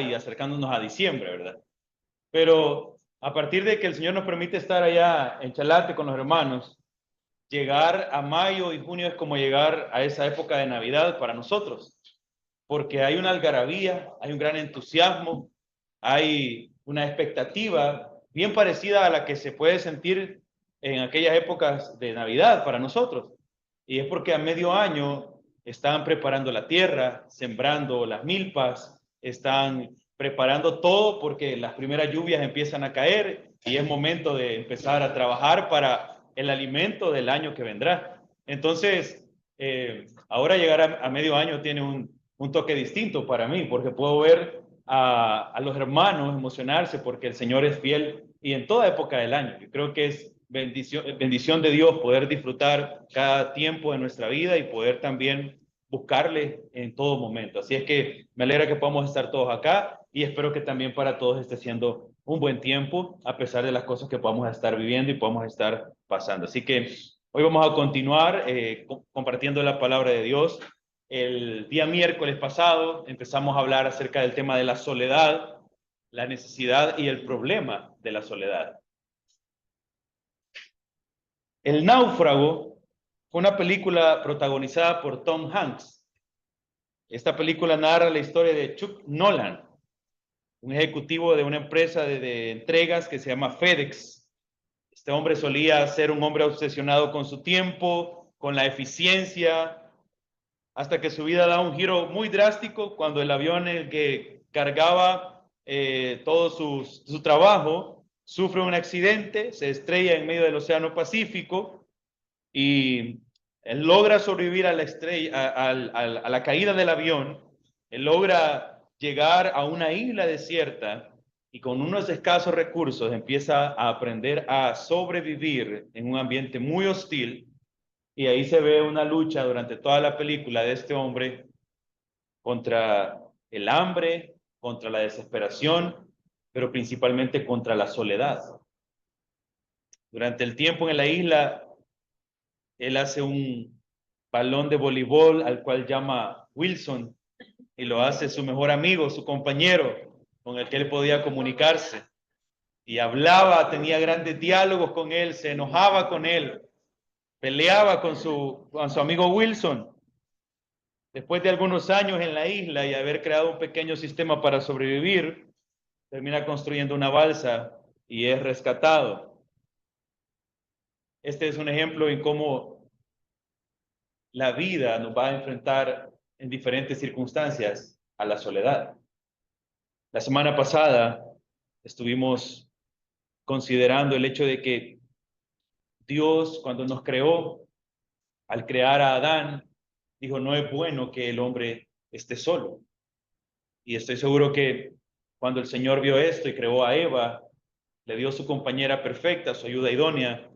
y acercándonos a diciembre, ¿verdad? Pero a partir de que el Señor nos permite estar allá en Chalate con los hermanos, llegar a mayo y junio es como llegar a esa época de Navidad para nosotros, porque hay una algarabía, hay un gran entusiasmo, hay una expectativa bien parecida a la que se puede sentir en aquellas épocas de Navidad para nosotros. Y es porque a medio año están preparando la tierra, sembrando las milpas, están preparando todo porque las primeras lluvias empiezan a caer y es momento de empezar a trabajar para el alimento del año que vendrá. Entonces, ahora llegar a medio año tiene un toque distinto para mí, porque puedo ver a los hermanos emocionarse porque el Señor es fiel y en toda época del año. Yo creo que es bendición de Dios poder disfrutar cada tiempo de nuestra vida y poder también buscarle en todo momento. Así es que me alegra que podamos estar todos acá y espero que también para todos esté siendo un buen tiempo, a pesar de las cosas que podamos estar viviendo y podamos estar pasando. Así que hoy vamos a continuar compartiendo la palabra de Dios. El día miércoles pasado empezamos a hablar acerca del tema de la soledad, la necesidad y el problema de la soledad. El náufrago fue una película protagonizada por Tom Hanks. Esta película narra la historia de Chuck Nolan, un ejecutivo de una empresa de entregas que se llama FedEx. Este hombre solía ser un hombre obsesionado con su tiempo, con la eficiencia, hasta que su vida da un giro muy drástico cuando el avión en el que cargaba todo su trabajo sufre un accidente, se estrella en medio del Océano Pacífico y él logra sobrevivir a la, estrella, a la caída del avión, él logra llegar a una isla desierta y con unos escasos recursos empieza a aprender a sobrevivir en un ambiente muy hostil y ahí se ve una lucha durante toda la película de este hombre contra el hambre, contra la desesperación, pero principalmente contra la soledad. Durante el tiempo en la isla, él hace un balón de voleibol al cual llama Wilson y lo hace su mejor amigo, su compañero, con el que él podía comunicarse. Y hablaba, tenía grandes diálogos con él, se enojaba con él, peleaba con su amigo Wilson. Después de algunos años en la isla y haber creado un pequeño sistema para sobrevivir, termina construyendo una balsa y es rescatado. Este es un ejemplo en cómo la vida nos va a enfrentar en diferentes circunstancias a la soledad. La semana pasada estuvimos considerando el hecho de que Dios, cuando nos creó, al crear a Adán, dijo, no es bueno que el hombre esté solo. Y estoy seguro que cuando el Señor vio esto y creó a Eva, le dio su compañera perfecta, su ayuda idónea,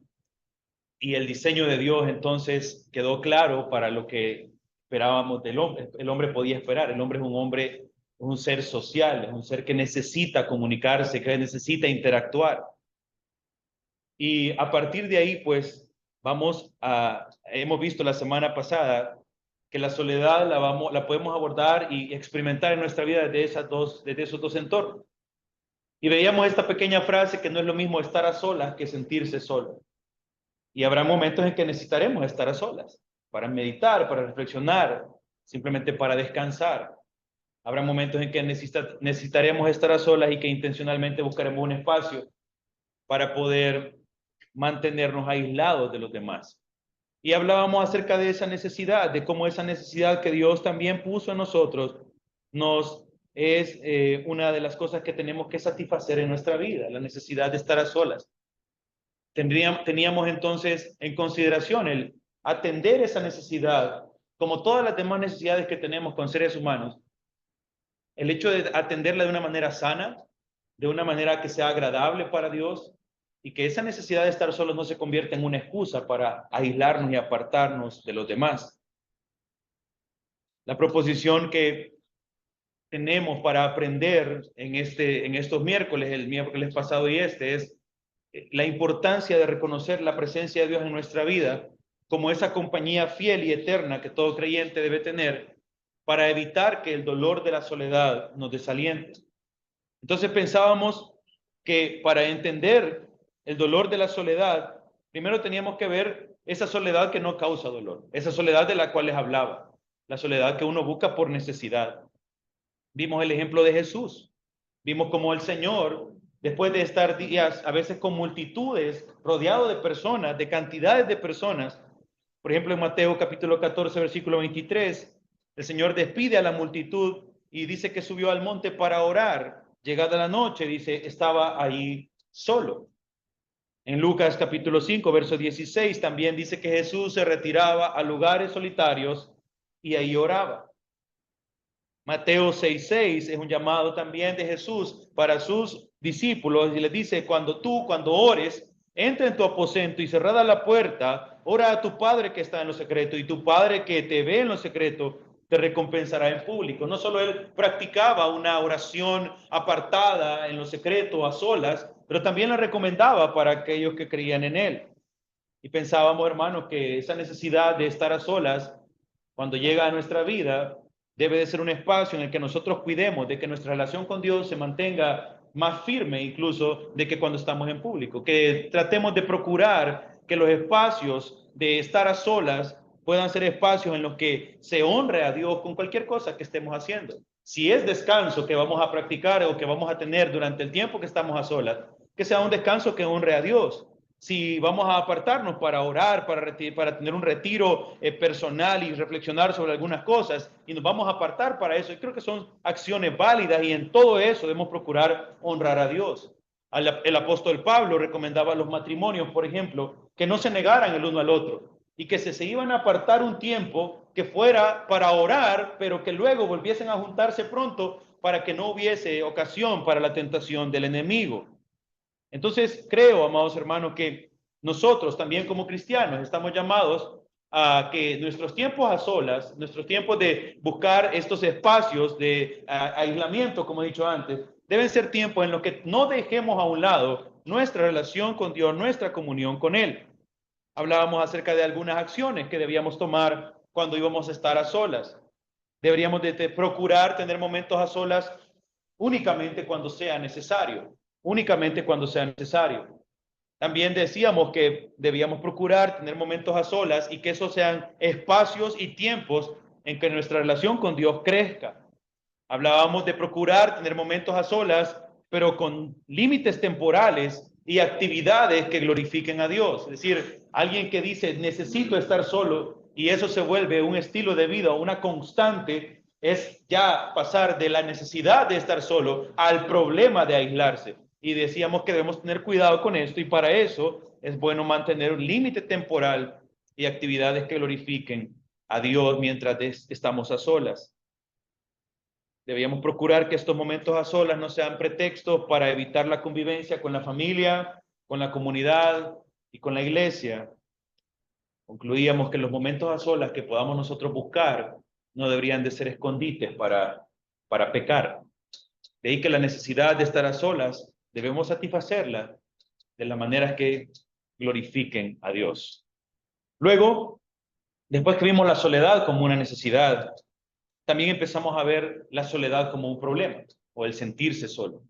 y el diseño de Dios entonces quedó claro para lo que esperábamos del hombre. El hombre podía esperar, el hombre es un hombre, un ser social, es un ser que necesita comunicarse, que necesita interactuar. Y a partir de ahí, pues, hemos visto la semana pasada que la soledad la podemos abordar y experimentar en nuestra vida desde esos dos entornos. Y veíamos esta pequeña frase que no es lo mismo estar a solas que sentirse solo. Y habrá momentos en que necesitaremos estar a solas para meditar, para reflexionar, simplemente para descansar. Habrá momentos en que necesitaremos estar a solas y que intencionalmente buscaremos un espacio para poder mantenernos aislados de los demás. Y hablábamos acerca de esa necesidad, de cómo esa necesidad que Dios también puso en nosotros es una de las cosas que tenemos que satisfacer en nuestra vida, la necesidad de estar a solas. Teníamos entonces en consideración el atender esa necesidad, como todas las demás necesidades que tenemos con seres humanos, el hecho de atenderla de una manera sana, de una manera que sea agradable para Dios y que esa necesidad de estar solos no se convierta en una excusa para aislarnos y apartarnos de los demás. La proposición que tenemos para aprender en estos miércoles, el miércoles pasado y es la importancia de reconocer la presencia de Dios en nuestra vida como esa compañía fiel y eterna que todo creyente debe tener para evitar que el dolor de la soledad nos desaliente. Entonces pensábamos que para entender el dolor de la soledad, primero teníamos que ver esa soledad que no causa dolor, esa soledad de la cual les hablaba, la soledad que uno busca por necesidad. Vimos el ejemplo de Jesús, vimos cómo el Señor, después de estar días a veces con multitudes, rodeado de personas, de cantidades de personas, por ejemplo en Mateo capítulo 14, versículo 23, el Señor despide a la multitud y dice que subió al monte para orar. Llegada la noche, dice, estaba ahí solo. En Lucas capítulo 5, verso 16, también dice que Jesús se retiraba a lugares solitarios y ahí oraba. Mateo 6:6 es un llamado también de Jesús para sus discípulos y les dice, cuando ores, entra en tu aposento y cerrada la puerta, ora a tu Padre que está en lo secreto y tu Padre que te ve en lo secreto te recompensará en público. No solo él practicaba una oración apartada en lo secreto, a solas, pero también la recomendaba para aquellos que creían en él. Y pensábamos, hermanos, que esa necesidad de estar a solas, cuando llega a nuestra vida, debe de ser un espacio en el que nosotros cuidemos de que nuestra relación con Dios se mantenga más firme incluso de que cuando estamos en público, que tratemos de procurar que los espacios de estar a solas puedan ser espacios en los que se honre a Dios con cualquier cosa que estemos haciendo. Si es descanso que vamos a practicar o que vamos a tener durante el tiempo que estamos a solas, que sea un descanso que honre a Dios. Si vamos a apartarnos para orar, para tener un retiro personal y reflexionar sobre algunas cosas, y nos vamos a apartar para eso, y creo que son acciones válidas y en todo eso debemos procurar honrar a Dios. El apóstol Pablo recomendaba a los matrimonios, por ejemplo, que no se negaran el uno al otro y que se iban a apartar un tiempo que fuera para orar, pero que luego volviesen a juntarse pronto para que no hubiese ocasión para la tentación del enemigo. Entonces, creo, amados hermanos, que nosotros también como cristianos estamos llamados a que nuestros tiempos a solas, nuestros tiempos de buscar estos espacios de aislamiento, como he dicho antes, deben ser tiempos en los que no dejemos a un lado nuestra relación con Dios, nuestra comunión con Él. Hablábamos acerca de algunas acciones que debíamos tomar cuando íbamos a estar a solas. Deberíamos de procurar tener momentos a solas únicamente cuando sea necesario, únicamente cuando sea necesario. También decíamos que debíamos procurar tener momentos a solas y que esos sean espacios y tiempos en que nuestra relación con Dios crezca. Hablábamos de procurar tener momentos a solas, pero con límites temporales y actividades que glorifiquen a Dios. Es decir, alguien que dice, necesito estar solo, y eso se vuelve un estilo de vida, una constante, es ya pasar de la necesidad de estar solo al problema de aislarse. Y decíamos que debemos tener cuidado con esto, y para eso es bueno mantener un límite temporal y actividades que glorifiquen a Dios mientras estamos a solas. Debíamos procurar que estos momentos a solas no sean pretextos para evitar la convivencia con la familia, con la comunidad y con la iglesia. Concluíamos que los momentos a solas que podamos nosotros buscar no deberían de ser escondites para pecar. De ahí que la necesidad de estar a solas debemos satisfacerla de las maneras que glorifiquen a Dios. Luego, después que vimos la soledad como una necesidad, también empezamos a ver la soledad como un problema o el sentirse solo.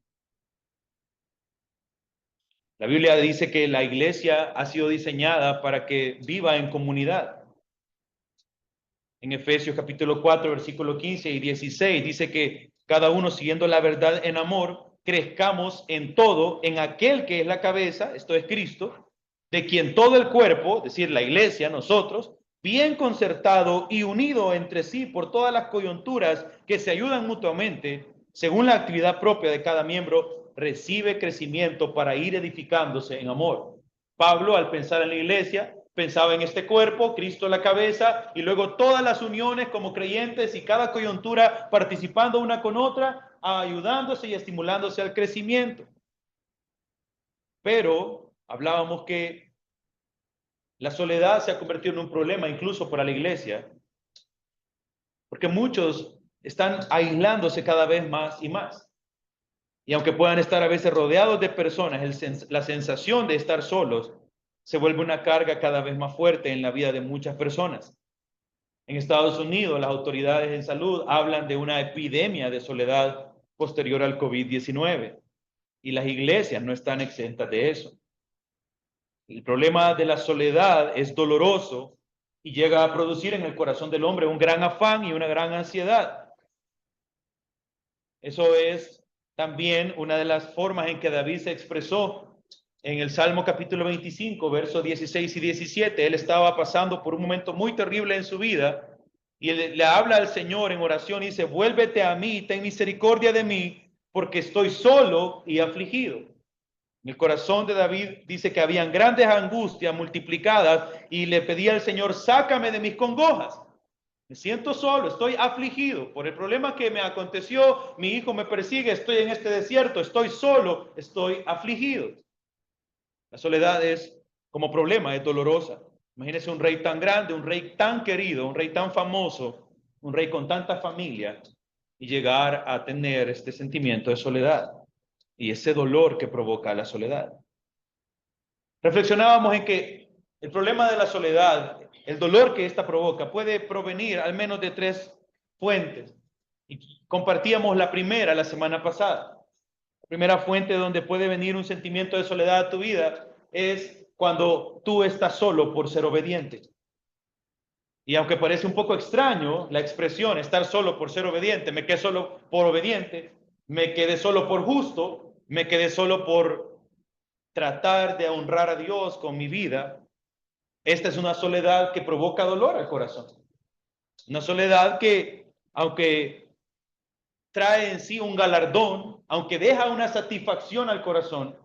La Biblia dice que la iglesia ha sido diseñada para que viva en comunidad. En Efesios capítulo 4, versículo 15 y 16 dice que cada uno siguiendo la verdad en amor, crezcamos en todo en aquel que es la cabeza, esto es Cristo, de quien todo el cuerpo, es decir, la iglesia, nosotros, bien concertado y unido entre sí por todas las coyunturas que se ayudan mutuamente, según la actividad propia de cada miembro, recibe crecimiento para ir edificándose en amor. Pablo, al pensar en la iglesia, pensaba en este cuerpo, Cristo la cabeza, y luego todas las uniones como creyentes y cada coyuntura participando una con otra, ayudándose y estimulándose al crecimiento. Pero hablábamos que la soledad se ha convertido en un problema incluso para la iglesia, porque muchos están aislándose cada vez más y más. Y aunque puedan estar a veces rodeados de personas, la sensación de estar solos se vuelve una carga cada vez más fuerte en la vida de muchas personas. En Estados Unidos, las autoridades en salud hablan de una epidemia de soledad posterior al COVID-19 y las iglesias no están exentas de eso. El problema de la soledad es doloroso y llega a producir en el corazón del hombre un gran afán y una gran ansiedad. Eso es también una de las formas en que David se expresó en el Salmo capítulo 25, versos 16 y 17. Él estaba pasando por un momento muy terrible en su vida y le habla al Señor en oración y dice: vuélvete a mí, ten misericordia de mí, porque estoy solo y afligido. En el corazón de David dice que habían grandes angustias multiplicadas y le pedía al Señor: sácame de mis congojas. Me siento solo, estoy afligido por el problema que me aconteció, mi hijo me persigue, estoy en este desierto, estoy solo, estoy afligido. La soledad es, como problema, es dolorosa. Imagínese un rey tan grande, un rey tan querido, un rey tan famoso, un rey con tanta familia, y llegar a tener este sentimiento de soledad y ese dolor que provoca la soledad. Reflexionábamos en que el problema de la soledad, el dolor que ésta provoca, puede provenir al menos de tres fuentes. Y compartíamos la primera la semana pasada. La primera fuente donde puede venir un sentimiento de soledad a tu vida es cuando tú estás solo por ser obediente. Y aunque parece un poco extraño la expresión estar solo por ser obediente, me quedé solo por obediente, me quedé solo por justo, me quedé solo por tratar de honrar a Dios con mi vida. Esta es una soledad que provoca dolor al corazón. Una soledad que, aunque trae en sí un galardón, aunque deja una satisfacción al corazón,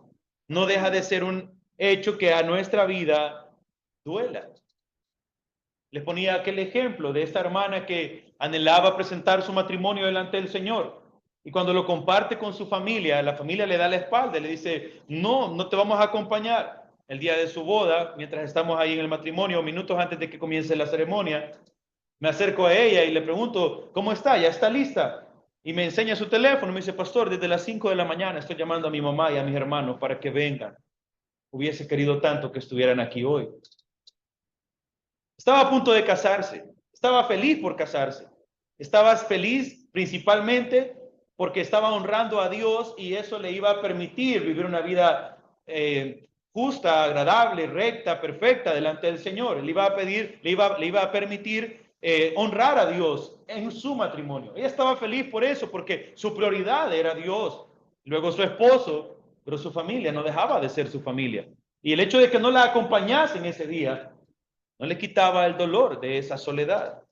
no deja de ser un hecho que a nuestra vida duela. Les ponía aquel ejemplo de esta hermana que anhelaba presentar su matrimonio delante del Señor. Y cuando lo comparte con su familia, la familia le da la espalda, le dice: no, no te vamos a acompañar. El día de su boda, mientras estamos ahí en el matrimonio, minutos antes de que comience la ceremonia, me acerco a ella y le pregunto: ¿cómo está? ¿Ya está lista? Y me enseña su teléfono. Me dice: pastor, desde las 5 de la mañana estoy llamando a mi mamá y a mis hermanos para que vengan. Hubiese querido tanto que estuvieran aquí hoy. Estaba a punto de casarse, estaba feliz por casarse, estaba feliz principalmente porque estaba honrando a Dios y eso le iba a permitir vivir una vida justa, agradable, recta, perfecta delante del Señor. Le iba a pedir, le iba a permitir honrar a Dios en su matrimonio. Ella estaba feliz por eso, porque su prioridad era Dios. Luego su esposo, pero su familia no dejaba de ser su familia. Y el hecho de que no la acompañasen ese día no le quitaba el dolor de esa soledad.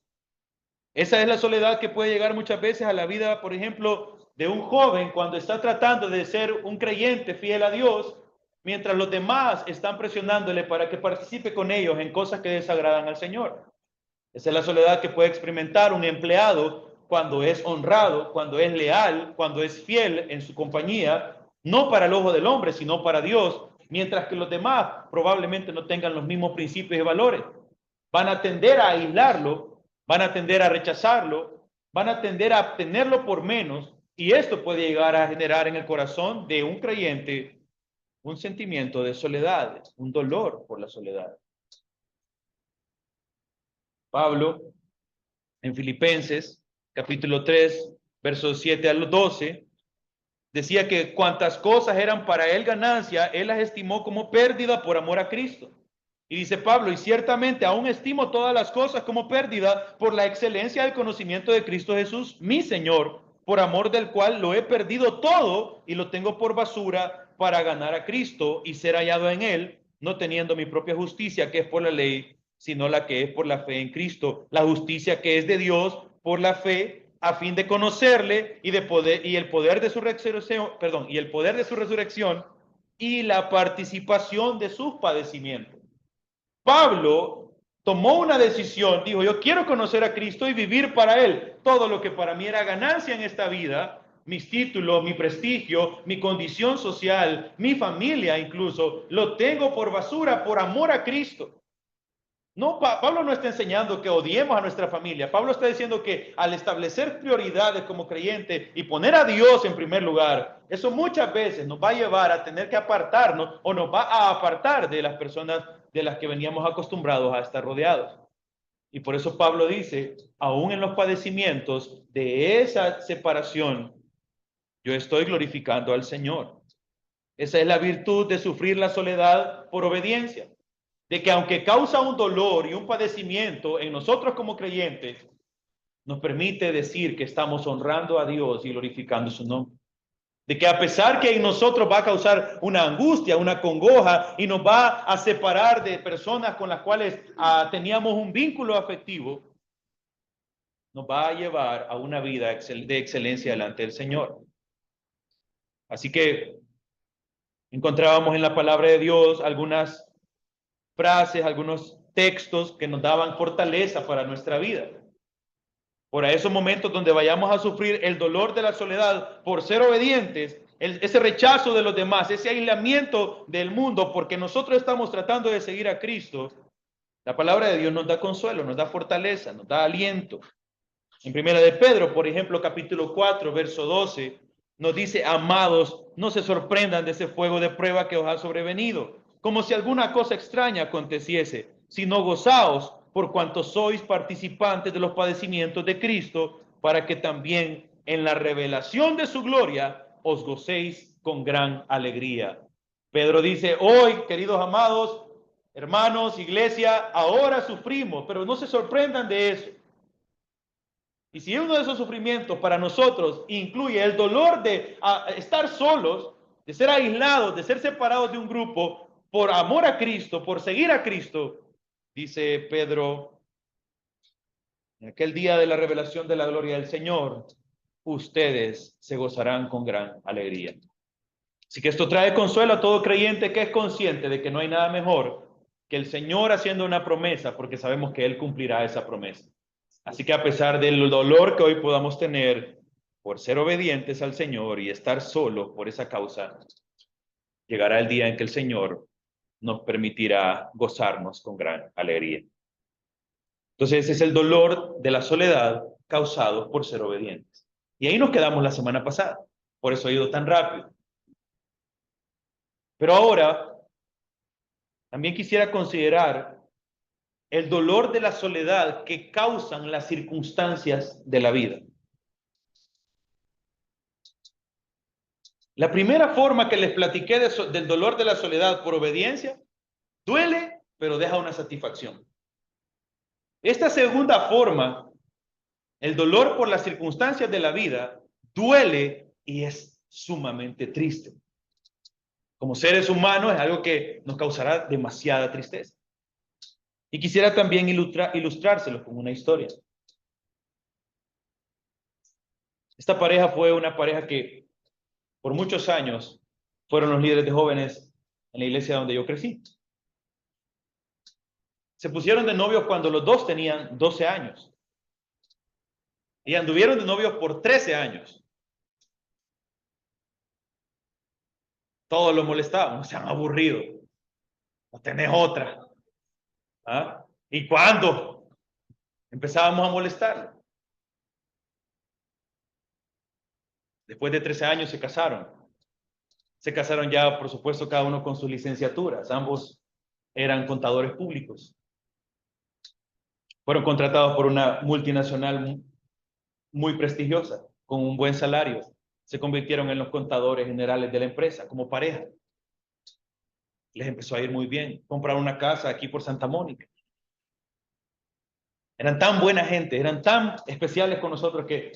Esa es la soledad que puede llegar muchas veces a la vida, por ejemplo, de un joven cuando está tratando de ser un creyente fiel a Dios, mientras los demás están presionándole para que participe con ellos en cosas que desagradan al Señor. Esa es la soledad que puede experimentar un empleado cuando es honrado, cuando es leal, cuando es fiel en su compañía, no para el ojo del hombre, sino para Dios, mientras que los demás probablemente no tengan los mismos principios y valores. Van a tender a aislarlo, van a tender a rechazarlo, van a tender a tenerlo por menos, y esto puede llegar a generar en el corazón de un creyente un sentimiento de soledad, un dolor por la soledad. Pablo, en Filipenses, capítulo 3, versos 7 al 12, decía que cuantas cosas eran para él ganancia, él las estimó como pérdida por amor a Cristo. Y dice Pablo: y ciertamente aún estimo todas las cosas como pérdida por la excelencia del conocimiento de Cristo Jesús, mi Señor, por amor del cual lo he perdido todo y lo tengo por basura para ganar a Cristo y ser hallado en él, no teniendo mi propia justicia, que es por la ley, sino la que es por la fe en Cristo, la justicia que es de Dios por la fe, a fin de conocerle y de poder y el poder de su resurrección, y el poder de su resurrección y la participación de sus padecimientos. Pablo tomó una decisión, dijo: yo quiero conocer a Cristo y vivir para él. Todo lo que para mí era ganancia en esta vida, mis títulos, mi prestigio, mi condición social, mi familia incluso, lo tengo por basura por amor a Cristo. No, Pablo no está enseñando que odiemos a nuestra familia. Pablo está diciendo que al establecer prioridades como creyente y poner a Dios en primer lugar, eso muchas veces nos va a llevar a tener que apartarnos o nos va a apartar de las personas de las que veníamos acostumbrados a estar rodeados. Y por eso Pablo dice, aún en los padecimientos de esa separación, yo estoy glorificando al Señor. Esa es la virtud de sufrir la soledad por obediencia. De que aunque causa un dolor y un padecimiento en nosotros como creyentes, nos permite decir que estamos honrando a Dios y glorificando su nombre. De que a pesar que en nosotros va a causar una angustia, una congoja y nos va a separar de personas con las cuales teníamos un vínculo afectivo, nos va a llevar a una vida de excelencia delante del Señor. Así que encontrábamos en la palabra de Dios algunas frases, algunos textos que nos daban fortaleza para nuestra vida. Por esos momentos donde vayamos a sufrir el dolor de la soledad por ser obedientes, ese rechazo de los demás, ese aislamiento del mundo, porque nosotros estamos tratando de seguir a Cristo, la palabra de Dios nos da consuelo, nos da fortaleza, nos da aliento. En Primera de Pedro, por ejemplo, capítulo 4, verso 12, nos dice, amados, no se sorprendan de ese fuego de prueba que os ha sobrevenido, como si alguna cosa extraña aconteciese, sino gozaos por cuanto sois participantes de los padecimientos de Cristo, para que también en la revelación de su gloria os gocéis con gran alegría. Pedro dice, hoy, queridos amados, hermanos, iglesia, ahora sufrimos, pero no se sorprendan de eso. Y si uno de esos sufrimientos para nosotros incluye el dolor de estar solos, de ser aislados, de ser separados de un grupo, por amor a Cristo, por seguir a Cristo, dice Pedro, en aquel día de la revelación de la gloria del Señor, ustedes se gozarán con gran alegría. Así que esto trae consuelo a todo creyente que es consciente de que no hay nada mejor que el Señor haciendo una promesa, porque sabemos que Él cumplirá esa promesa. Así que a pesar del dolor que hoy podamos tener por ser obedientes al Señor y estar solos por esa causa, llegará el día en que el Señor nos permitirá gozarnos con gran alegría. Entonces ese es el dolor de la soledad causado por ser obedientes. Y ahí nos quedamos la semana pasada. Por eso ha ido tan rápido. Pero ahora también quisiera considerar el dolor de la soledad que causan las circunstancias de la vida. La primera forma que les platiqué del dolor de la soledad por obediencia, duele, pero deja una satisfacción. Esta segunda forma, el dolor por las circunstancias de la vida, duele y es sumamente triste. Como seres humanos es algo que nos causará demasiada tristeza. Y quisiera también ilustrárselo con una historia. Esta pareja fue una pareja que por muchos años fueron los líderes de jóvenes en la iglesia donde yo crecí. Se pusieron de novios cuando los dos tenían 12 años. Y anduvieron de novios por 13 años. Todos los molestaban, no se han aburrido. No tenés otra. ¿Ah? ¿Y cuándo? Empezábamos a molestarlo. Después de 13 años se casaron. Se casaron ya, por supuesto, cada uno con sus licenciaturas. Ambos eran contadores públicos. Fueron contratados por una multinacional muy prestigiosa, con un buen salario. Se convirtieron en los contadores generales de la empresa como pareja. Les empezó a ir muy bien. Compraron una casa aquí por Santa Mónica. Eran tan buena gente, eran tan especiales con nosotros que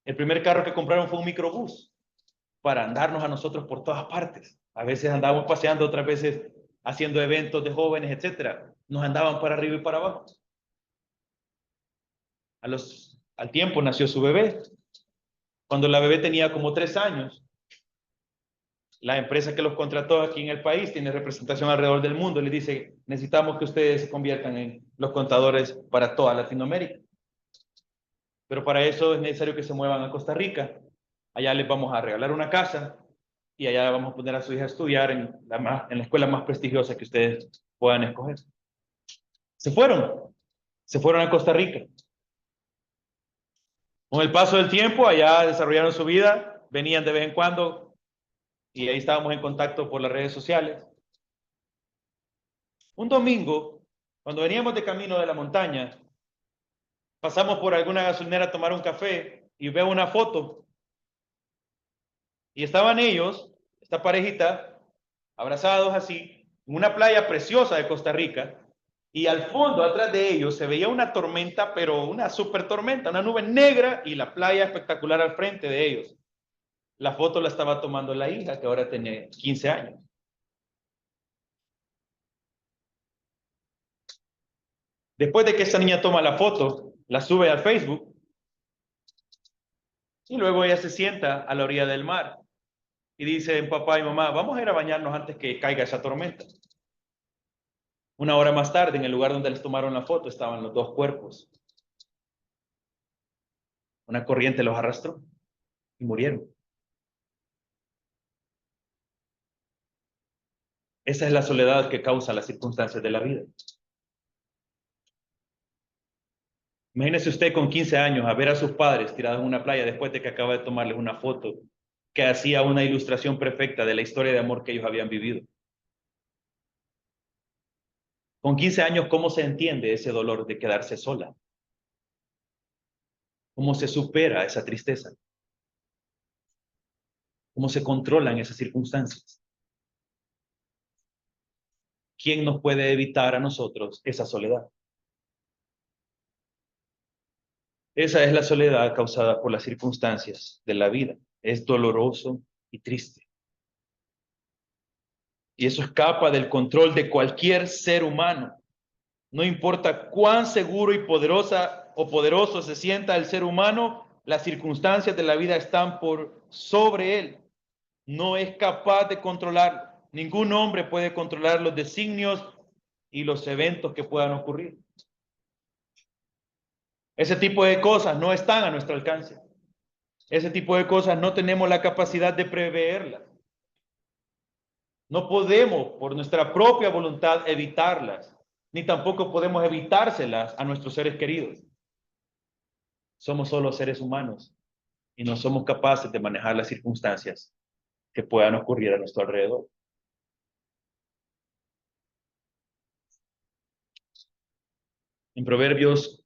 el primer carro que compraron fue un microbús para andarnos a nosotros por todas partes. A veces andábamos paseando, otras veces haciendo eventos de jóvenes, etcétera. Nos andaban para arriba y para abajo. Al tiempo nació su bebé. Cuando la bebé tenía como 3 años, la empresa que los contrató aquí en el país tiene representación alrededor del mundo. Les dice, necesitamos que ustedes se conviertan en los contadores para toda Latinoamérica. Pero para eso es necesario que se muevan a Costa Rica. Allá les vamos a regalar una casa y allá vamos a poner a su hija a estudiar en la escuela más prestigiosa que ustedes puedan escoger. Se fueron a Costa Rica. Con el paso del tiempo, allá desarrollaron su vida, venían de vez en cuando y ahí estábamos en contacto por las redes sociales. Un domingo, cuando veníamos de camino de la montaña, Pasamos por alguna gasolinera a tomar un café y veo una foto y estaban ellos, esta parejita, abrazados así, en una playa preciosa de Costa Rica, y al fondo, atrás de ellos, se veía una tormenta, pero una super tormenta, una nube negra y la playa espectacular al frente de ellos. La foto la estaba tomando la hija, que ahora tiene 15 años. Después de que esa niña toma la foto, la sube al Facebook y luego ella se sienta a la orilla del mar y dice, papá y mamá, vamos a ir a bañarnos antes que caiga esa tormenta. Una hora más tarde, en el lugar donde les tomaron la foto, estaban los dos cuerpos. Una corriente los arrastró y murieron. Esa es la soledad que causa las circunstancias de la vida. Imagínese usted con 15 años a ver a sus padres tirados en una playa después de que acaba de tomarles una foto que hacía una ilustración perfecta de la historia de amor que ellos habían vivido. Con 15 años, ¿cómo se entiende ese dolor de quedarse sola? ¿Cómo se supera esa tristeza? ¿Cómo se controlan esas circunstancias? ¿Quién nos puede evitar a nosotros esa soledad? Esa es la soledad causada por las circunstancias de la vida. Es doloroso y triste. Y eso escapa del control de cualquier ser humano. No importa cuán seguro y poderosa o poderoso se sienta el ser humano, las circunstancias de la vida están por sobre él. No es capaz de controlarlo. Ningún hombre puede controlar los designios y los eventos que puedan ocurrir. Ese tipo de cosas no están a nuestro alcance. Ese tipo de cosas no tenemos la capacidad de preverlas. No podemos, por nuestra propia voluntad, evitarlas, ni tampoco podemos evitárselas a nuestros seres queridos. Somos solo seres humanos y no somos capaces de manejar las circunstancias que puedan ocurrir a nuestro alrededor. En Proverbios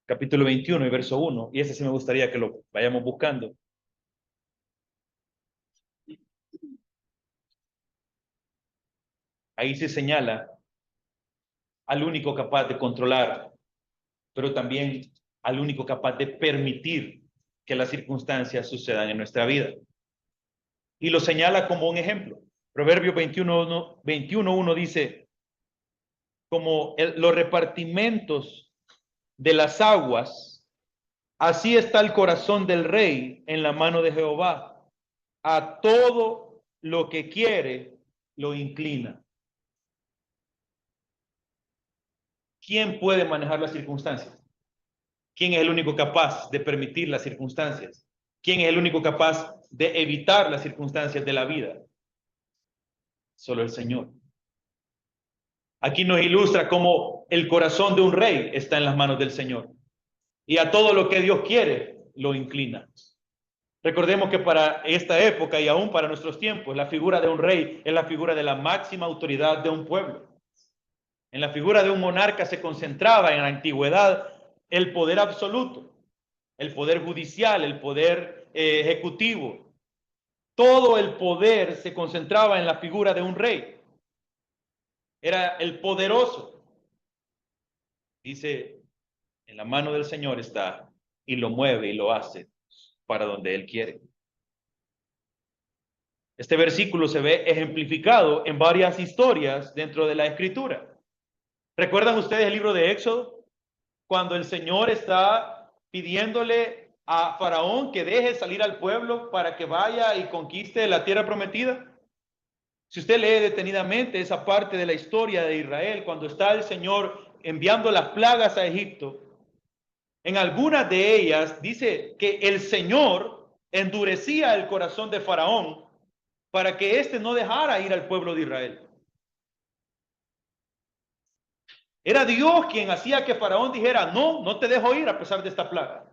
capítulo 21 y verso 1, y ese sí me gustaría que lo vayamos buscando. Ahí se señala al único capaz de controlar, pero también al único capaz de permitir que las circunstancias sucedan en nuestra vida. Y lo señala como un ejemplo. Proverbios 21:1 dice, como los repartimentos de las aguas, así está el corazón del rey en la mano de Jehová. A todo lo que quiere lo inclina. ¿Quién puede manejar las circunstancias? ¿Quién es el único capaz de permitir las circunstancias? ¿Quién es el único capaz de evitar las circunstancias de la vida? Solo el Señor. Aquí nos ilustra cómo el corazón de un rey está en las manos del Señor. Y a todo lo que Dios quiere, lo inclina. Recordemos que para esta época y aún para nuestros tiempos, la figura de un rey es la figura de la máxima autoridad de un pueblo. En la figura de un monarca se concentraba en la antigüedad el poder absoluto, el poder judicial, el poder ejecutivo. Todo el poder se concentraba en la figura de un rey. Era el poderoso. Dice, en la mano del Señor está y lo mueve y lo hace para donde Él quiere. Este versículo se ve ejemplificado en varias historias dentro de la Escritura. ¿Recuerdan ustedes el libro de Éxodo? Cuando el Señor está pidiéndole a Faraón que deje salir al pueblo para que vaya y conquiste la tierra prometida. Si usted lee detenidamente esa parte de la historia de Israel, cuando está el Señor enviando las plagas a Egipto, en algunas de ellas dice que el Señor endurecía el corazón de Faraón para que éste no dejara ir al pueblo de Israel. Era Dios quien hacía que Faraón dijera, no, no te dejo ir a pesar de esta plaga.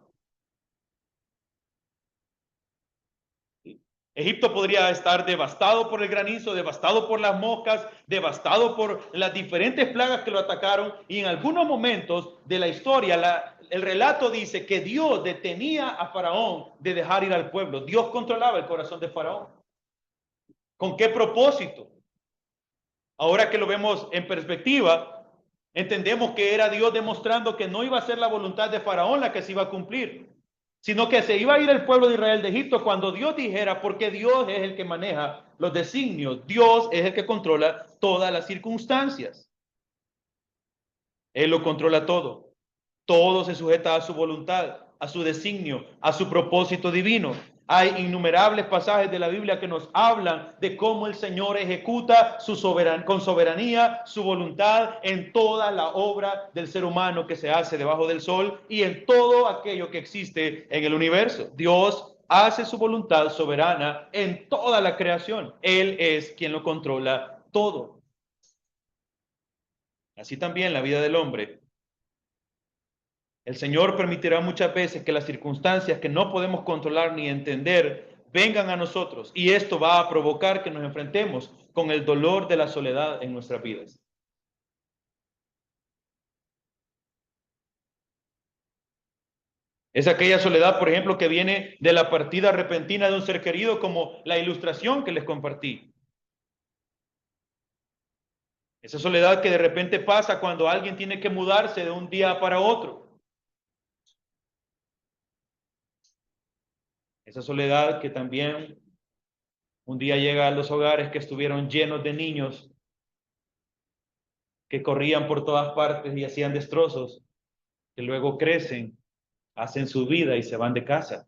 Egipto podría estar devastado por el granizo, devastado por las moscas, devastado por las diferentes plagas que lo atacaron. Y en algunos momentos de la historia, el relato dice que Dios detenía a Faraón de dejar ir al pueblo. Dios controlaba el corazón de Faraón. ¿Con qué propósito? Ahora que lo vemos en perspectiva, entendemos que era Dios demostrando que no iba a ser la voluntad de Faraón la que se iba a cumplir, sino que se iba a ir el pueblo de Israel de Egipto cuando Dios dijera, porque Dios es el que maneja los designios, Dios es el que controla todas las circunstancias. Él lo controla todo. Todo se sujeta a su voluntad, a su designio, a su propósito divino. Hay innumerables pasajes de la Biblia que nos hablan de cómo el Señor ejecuta con soberanía su voluntad en toda la obra del ser humano que se hace debajo del sol y en todo aquello que existe en el universo. Dios hace su voluntad soberana en toda la creación. Él es quien lo controla todo. Así también la vida del hombre. El Señor permitirá muchas veces que las circunstancias que no podemos controlar ni entender vengan a nosotros y esto va a provocar que nos enfrentemos con el dolor de la soledad en nuestras vidas. Es aquella soledad, por ejemplo, que viene de la partida repentina de un ser querido, como la ilustración que les compartí. Esa soledad que de repente pasa cuando alguien tiene que mudarse de un día para otro. Esa soledad que también un día llega a los hogares que estuvieron llenos de niños que corrían por todas partes y hacían destrozos, que luego crecen, hacen su vida y se van de casa.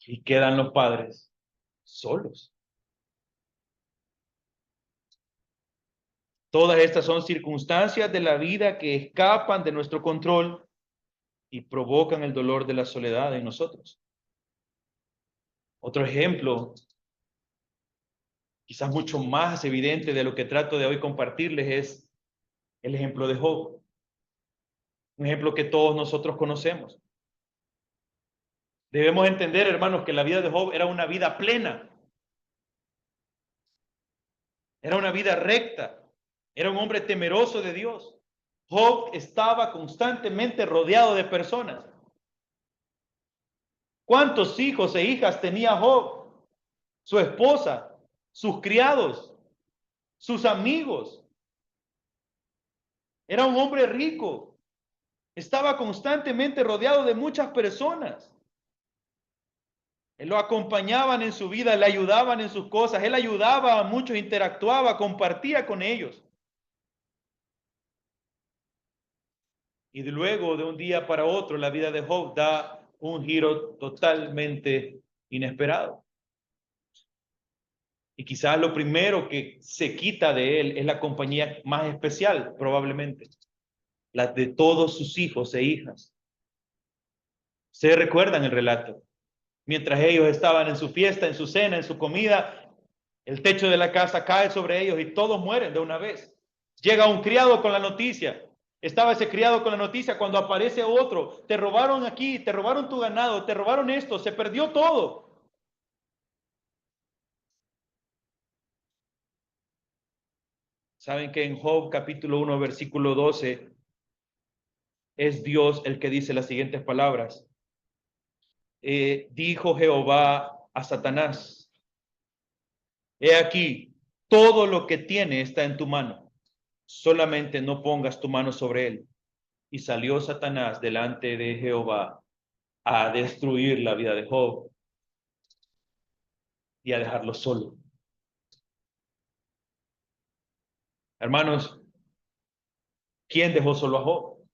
Y quedan los padres solos. Todas estas son circunstancias de la vida que escapan de nuestro control y provocan el dolor de la soledad en nosotros. Otro ejemplo, quizás mucho más evidente de lo que trato de hoy compartirles, es el ejemplo de Job. Un ejemplo que todos nosotros conocemos. Debemos entender, hermanos, que la vida de Job era una vida plena. Era una vida recta. Era un hombre temeroso de Dios. Job estaba constantemente rodeado de personas. ¿Cuántos hijos e hijas tenía Job? Su esposa, sus criados, sus amigos. Era un hombre rico. Estaba constantemente rodeado de muchas personas. Él lo acompañaban en su vida, le ayudaban en sus cosas. Él ayudaba a muchos, interactuaba, compartía con ellos. Y luego, de un día para otro, la vida de Job da un giro totalmente inesperado. Y quizás lo primero que se quita de él es la compañía más especial, probablemente, la de todos sus hijos e hijas. ¿Se recuerdan el relato? Mientras ellos estaban en su fiesta, en su cena, en su comida, el techo de la casa cae sobre ellos y todos mueren de una vez. Llega un criado con la noticia. Estaba ese criado con la noticia cuando aparece otro. Te robaron aquí, te robaron tu ganado, te robaron esto, se perdió todo. Saben que en Job capítulo 1, versículo 12, es Dios el que dice las siguientes palabras. Dijo Jehová a Satanás, he aquí, todo lo que tiene está en tu mano, solamente no pongas tu mano sobre él. Y salió Satanás delante de Jehová a destruir la vida de Job y a dejarlo solo. Hermanos, ¿quién dejó solo a Job?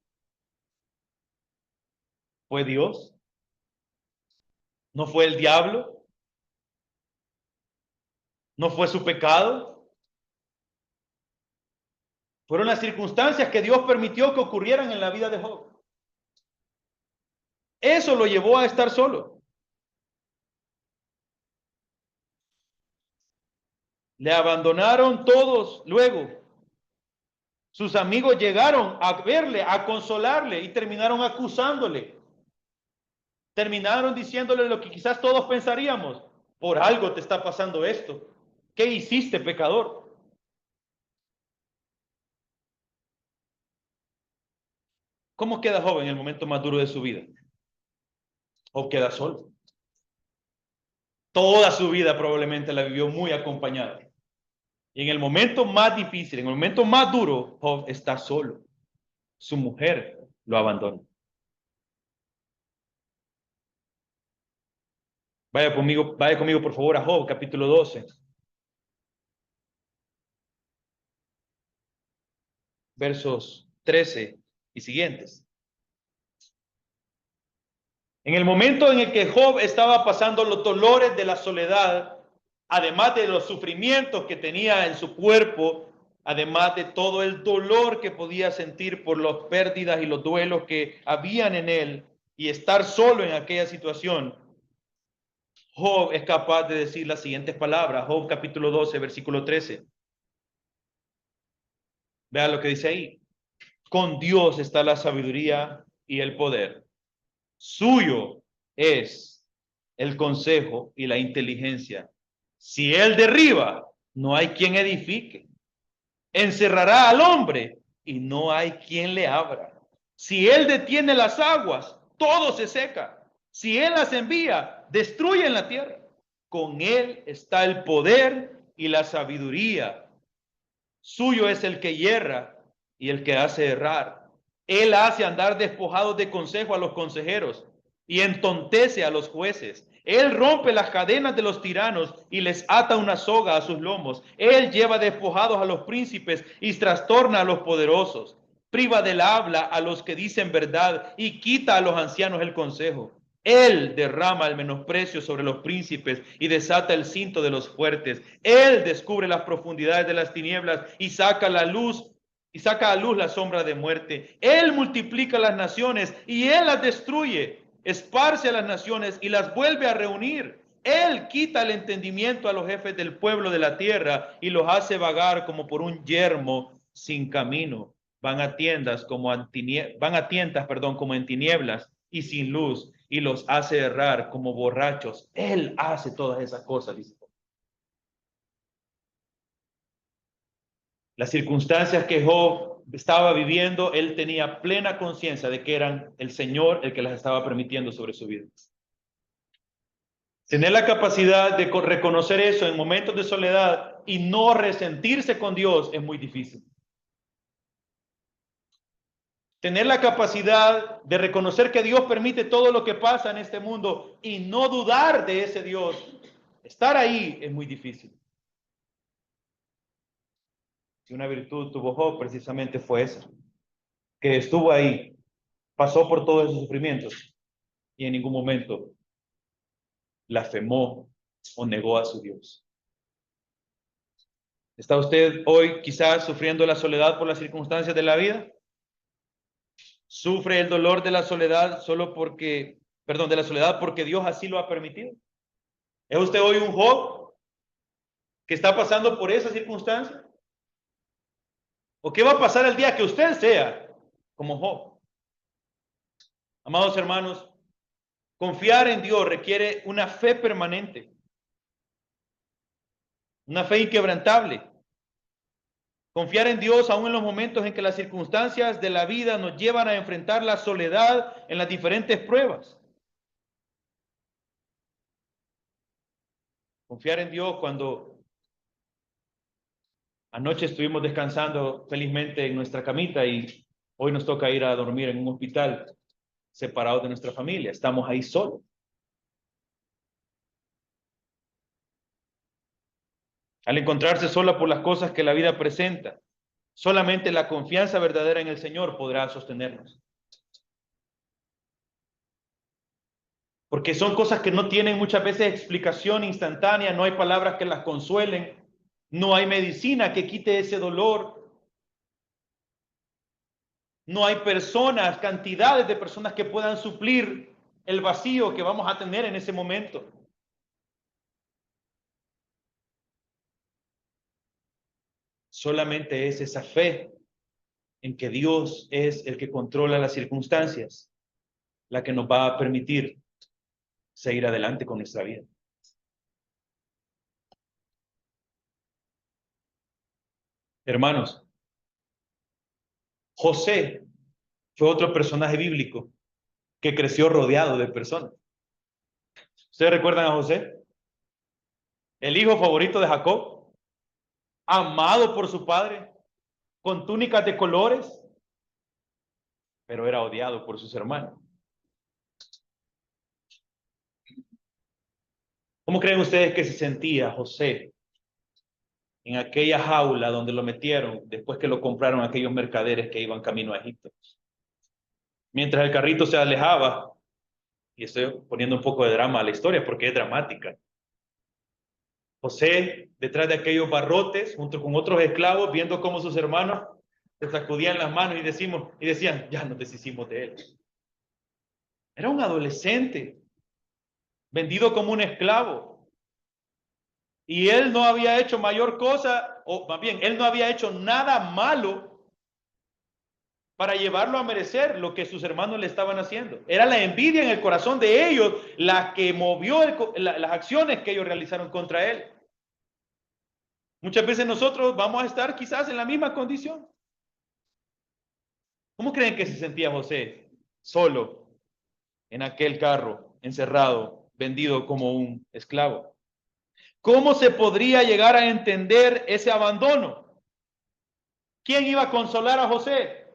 ¿Fue Dios? ¿No fue el diablo? ¿No fue su pecado? Fueron las circunstancias que Dios permitió que ocurrieran en la vida de Job. Eso lo llevó a estar solo. Le abandonaron todos luego. Sus amigos llegaron a verle, a consolarle y terminaron acusándole. terminaron diciéndole lo que quizás todos pensaríamos: por algo te está pasando esto. ¿Qué hiciste, pecador? ¿Cómo queda Job en el momento más duro de su vida? Job queda solo. Toda su vida probablemente la vivió muy acompañada. Y en el momento más difícil, en el momento más duro, Job está solo. Su mujer lo abandona. Vaya conmigo por favor a Job, capítulo 12. Versos 13 y siguientes. En el momento en el que Job estaba pasando los dolores de la soledad, además de los sufrimientos que tenía en su cuerpo, además de todo el dolor que podía sentir por las pérdidas y los duelos que habían en él, y estar solo en aquella situación, Job es capaz de decir las siguientes palabras. Job capítulo 12, versículo 13. Vean lo que dice ahí. Con Dios está la sabiduría y el poder. Suyo es el consejo y la inteligencia. Si él derriba, no hay quien edifique. Encerrará al hombre y no hay quien le abra. Si él detiene las aguas, todo se seca. Si él las envía, destruyen la tierra. Con él está el poder y la sabiduría. Suyo es el que hierra y el que hace errar. Él hace andar despojados de consejo a los consejeros y entontece a los jueces. Él rompe las cadenas de los tiranos y les ata una soga a sus lomos. Él lleva despojados a los príncipes y trastorna a los poderosos. Priva del habla a los que dicen verdad y quita a los ancianos el consejo. Él derrama el menosprecio sobre los príncipes y desata el cinto de los fuertes. Él descubre las profundidades de las tinieblas y saca a luz la sombra de muerte. Él multiplica las naciones y él las destruye. Esparce a las naciones y las vuelve a reunir. Él quita el entendimiento a los jefes del pueblo de la tierra y los hace vagar como por un yermo sin camino. Van a tiendas como en tinieblas y sin luz, y los hace errar como borrachos. Él hace todas esas cosas, dice. Las circunstancias que Job estaba viviendo, él tenía plena conciencia de que eran el Señor el que las estaba permitiendo sobre su vida. Tener la capacidad de reconocer eso en momentos de soledad y no resentirse con Dios es muy difícil. Tener la capacidad de reconocer que Dios permite todo lo que pasa en este mundo y no dudar de ese Dios, estar ahí es muy difícil. Si una virtud tuvo Job, precisamente fue esa, que estuvo ahí, pasó por todos esos sufrimientos y en ningún momento blasfemó o negó a su Dios. ¿Está usted hoy quizás sufriendo la soledad por las circunstancias de la vida? ¿Sufre el dolor de la soledad de la soledad porque Dios así lo ha permitido? ¿Es usted hoy un Job que está pasando por esa circunstancia? ¿O qué va a pasar el día que usted sea como Job? Amados hermanos, confiar en Dios requiere una fe permanente, una fe inquebrantable. Confiar en Dios aún en los momentos en que las circunstancias de la vida nos llevan a enfrentar la soledad en las diferentes pruebas. Confiar en Dios cuando anoche estuvimos descansando felizmente en nuestra camita y hoy nos toca ir a dormir en un hospital separados de nuestra familia. Estamos ahí solos. Al encontrarse sola por las cosas que la vida presenta, solamente la confianza verdadera en el Señor podrá sostenernos. Porque son cosas que no tienen muchas veces explicación instantánea, no hay palabras que las consuelen, no hay medicina que quite ese dolor, no hay personas, cantidades de personas que puedan suplir el vacío que vamos a tener en ese momento. Solamente es esa fe en que Dios es el que controla las circunstancias, la que nos va a permitir seguir adelante con nuestra vida. Hermanos, José fue otro personaje bíblico que creció rodeado de personas. ¿Ustedes recuerdan a José? El hijo favorito de Jacob, amado por su padre, con túnicas de colores, pero era odiado por sus hermanos. ¿Cómo creen ustedes que se sentía José en aquella jaula donde lo metieron después que lo compraron aquellos mercaderes que iban camino a Egipto? Mientras el carrito se alejaba, y estoy poniendo un poco de drama a la historia porque es dramática. José, detrás de aquellos barrotes, junto con otros esclavos, viendo cómo sus hermanos se sacudían las manos y decían, ya nos deshicimos de él. Era un adolescente, vendido como un esclavo. Y él no había hecho mayor cosa, o más bien, él no había hecho nada malo para llevarlo a merecer lo que sus hermanos le estaban haciendo. Era la envidia en el corazón de ellos la que movió las acciones que ellos realizaron contra él. Muchas veces nosotros vamos a estar quizás en la misma condición. ¿Cómo creen que se sentía José solo en aquel carro, encerrado, vendido como un esclavo? ¿Cómo se podría llegar a entender ese abandono? ¿Quién iba a consolar a José?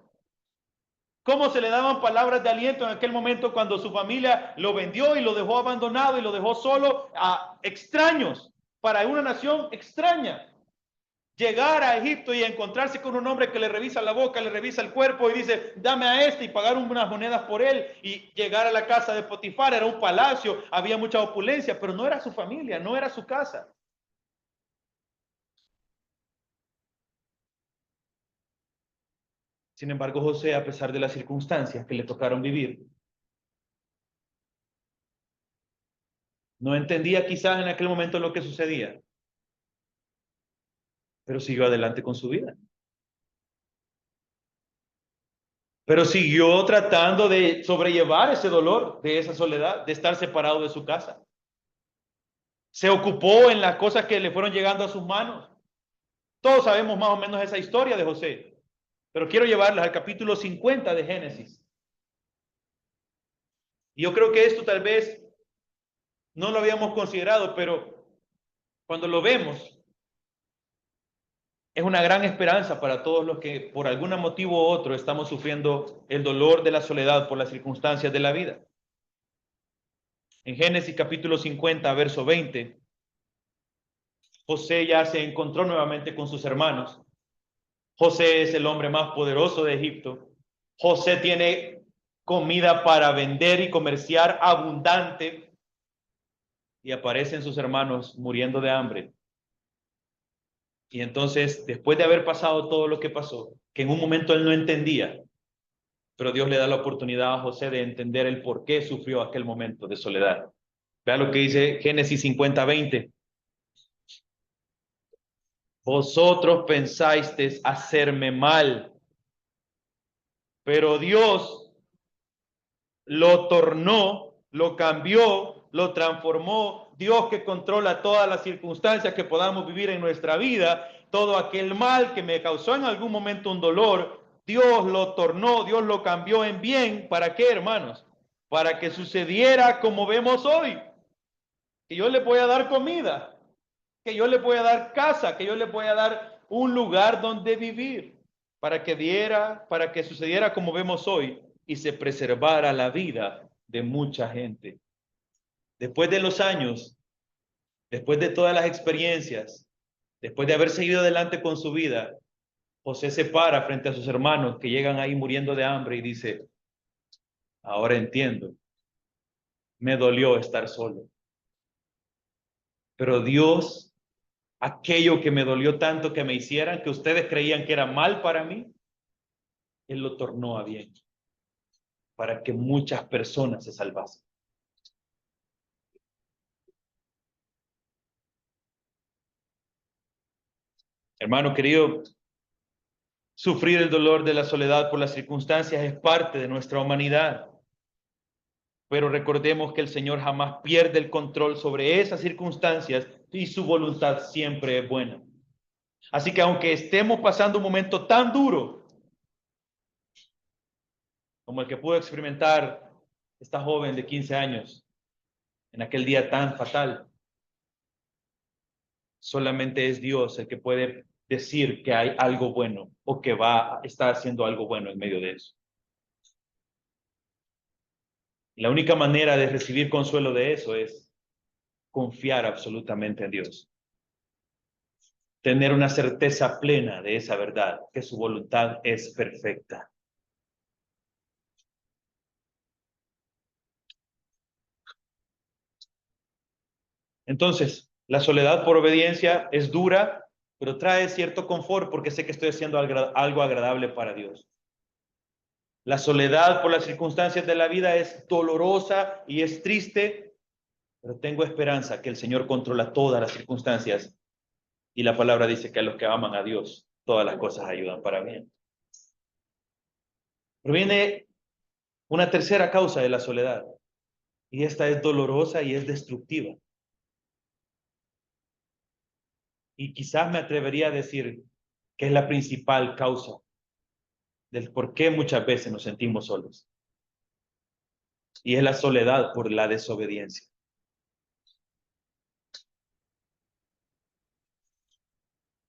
¿Cómo se le daban palabras de aliento en aquel momento cuando su familia lo vendió y lo dejó abandonado y lo dejó solo a extraños, para una nación extraña? Llegar a Egipto y encontrarse con un hombre que le revisa la boca, le revisa el cuerpo y dice, dame a este, y pagar unas monedas por él, y llegar a la casa de Potifar, era un palacio, había mucha opulencia, pero no era su familia, no era su casa. Sin embargo, José, a pesar de las circunstancias que le tocaron vivir, no entendía quizás en aquel momento lo que sucedía, pero siguió adelante con su vida. Pero siguió tratando de sobrellevar ese dolor, de esa soledad, de estar separado de su casa. Se ocupó en las cosas que le fueron llegando a sus manos. Todos sabemos más o menos esa historia de José, pero quiero llevarlas al capítulo 50 de Génesis. Y yo creo que esto tal vez no lo habíamos considerado, pero cuando lo vemos, es una gran esperanza para todos los que por algún motivo u otro estamos sufriendo el dolor de la soledad por las circunstancias de la vida. En Génesis capítulo 50, verso 20, José ya se encontró nuevamente con sus hermanos. José es el hombre más poderoso de Egipto. José tiene comida para vender y comerciar abundante. Y aparecen sus hermanos muriendo de hambre. Y entonces, después de haber pasado todo lo que pasó, que en un momento él no entendía, pero Dios le da la oportunidad a José de entender el por qué sufrió aquel momento de soledad. Vea lo que dice Génesis 50:20. Vosotros pensasteis hacerme mal, pero Dios lo tornó, lo cambió, lo transformó. Dios, que controla todas las circunstancias que podamos vivir en nuestra vida, todo aquel mal que me causó en algún momento un dolor, Dios lo tornó, Dios lo cambió en bien. ¿Para qué, hermanos? Para que sucediera como vemos hoy, que yo le voy a dar comida, que yo le voy a dar casa, que yo le voy a dar un lugar donde vivir, para que sucediera como vemos hoy y se preservara la vida de mucha gente. Después de los años, después de todas las experiencias, después de haber seguido adelante con su vida, José se para frente a sus hermanos que llegan ahí muriendo de hambre y dice, ahora entiendo, me dolió estar solo, pero Dios, aquello que me dolió tanto que me hicieran, que ustedes creían que era mal para mí, Él lo tornó a bien, para que muchas personas se salvasen. Hermano querido, sufrir el dolor de la soledad por las circunstancias es parte de nuestra humanidad. Pero recordemos que el Señor jamás pierde el control sobre esas circunstancias y su voluntad siempre es buena. Así que aunque estemos pasando un momento tan duro como el que pudo experimentar esta joven de 15 años en aquel día tan fatal, solamente es Dios el que puede decir que hay algo bueno o que está haciendo algo bueno en medio de eso. Y la única manera de recibir consuelo de eso es confiar absolutamente en Dios. Tener una certeza plena de esa verdad, que su voluntad es perfecta. Entonces, la soledad por obediencia es dura, pero trae cierto confort porque sé que estoy haciendo algo agradable para Dios. La soledad por las circunstancias de la vida es dolorosa y es triste, pero tengo esperanza que el Señor controla todas las circunstancias y la palabra dice que a los que aman a Dios, todas las cosas ayudan para bien. Pero viene una tercera causa de la soledad y esta es dolorosa y es destructiva. Y quizás me atrevería a decir que es la principal causa del por qué muchas veces nos sentimos solos. Y es la soledad por la desobediencia.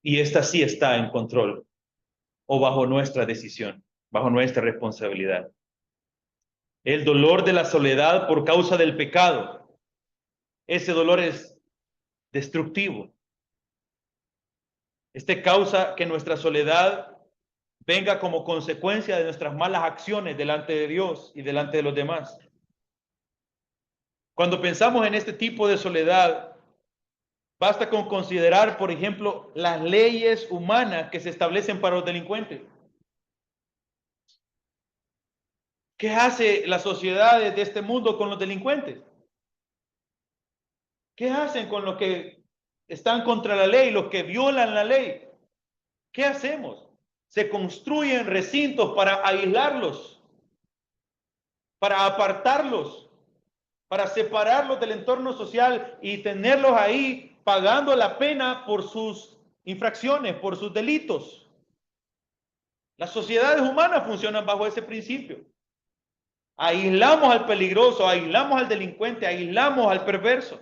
Y esta sí está en control o bajo nuestra decisión, bajo nuestra responsabilidad. El dolor de la soledad por causa del pecado. Ese dolor es destructivo. Este causa que nuestra soledad venga como consecuencia de nuestras malas acciones delante de Dios y delante de los demás. Cuando pensamos en este tipo de soledad, basta con considerar, por ejemplo, las leyes humanas que se establecen para los delincuentes. ¿Qué hace las sociedades de este mundo con los delincuentes? ¿Qué hacen con los que están contra la ley, los que violan la ley? ¿Qué hacemos? Se construyen recintos para aislarlos, para apartarlos, para separarlos del entorno social y tenerlos ahí pagando la pena por sus infracciones, por sus delitos. Las sociedades humanas funcionan bajo ese principio. Aislamos al peligroso, aislamos al delincuente, aislamos al perverso.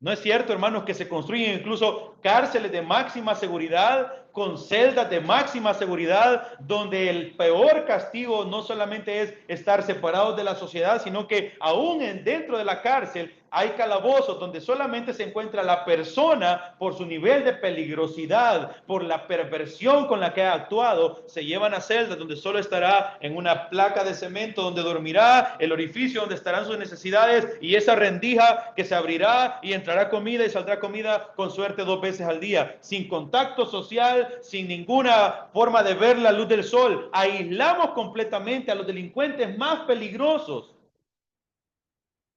¿No es cierto, hermanos, que se construyen incluso cárceles de máxima seguridad, con celdas de máxima seguridad, donde el peor castigo no solamente es estar separados de la sociedad, sino que aún dentro de la cárcel hay calabozos donde solamente se encuentra la persona por su nivel de peligrosidad, por la perversión con la que ha actuado, se llevan a celdas donde solo estará en una placa de cemento, donde dormirá, el orificio donde estarán sus necesidades y esa rendija que se abrirá y entrará comida y saldrá comida con suerte 2 veces al día, sin contacto social, sin ninguna forma de ver la luz del sol. Aislamos completamente a los delincuentes más peligrosos.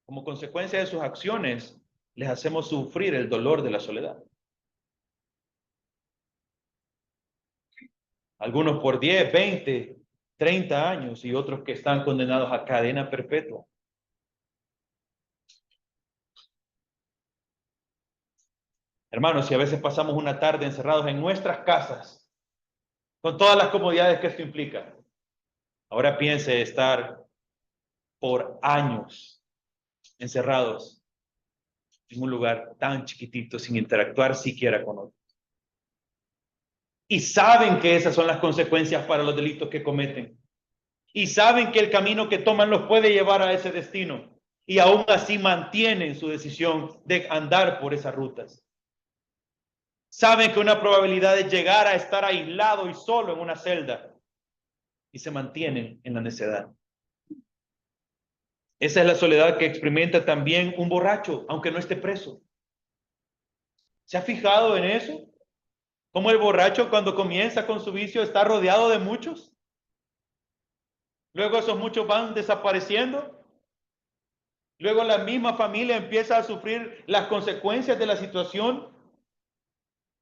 Como consecuencia de sus acciones, les hacemos sufrir el dolor de la soledad. Algunos por 10, 20, 30 años y otros que están condenados a cadena perpetua. Hermanos, si a veces pasamos una tarde encerrados en nuestras casas, con todas las comodidades que esto implica, ahora piense estar por años encerrados en un lugar tan chiquitito sin interactuar siquiera con otros. Y saben que esas son las consecuencias para los delitos que cometen. Y saben que el camino que toman los puede llevar a ese destino. Y aún así mantienen su decisión de andar por esas rutas. Saben que una probabilidad de llegar a estar aislado y solo en una celda. Y se mantienen en la necedad. Esa es la soledad que experimenta también un borracho, aunque no esté preso. ¿Se ha fijado en eso? Cómo el borracho cuando comienza con su vicio está rodeado de muchos. Luego esos muchos van desapareciendo. Luego la misma familia empieza a sufrir las consecuencias de la situación.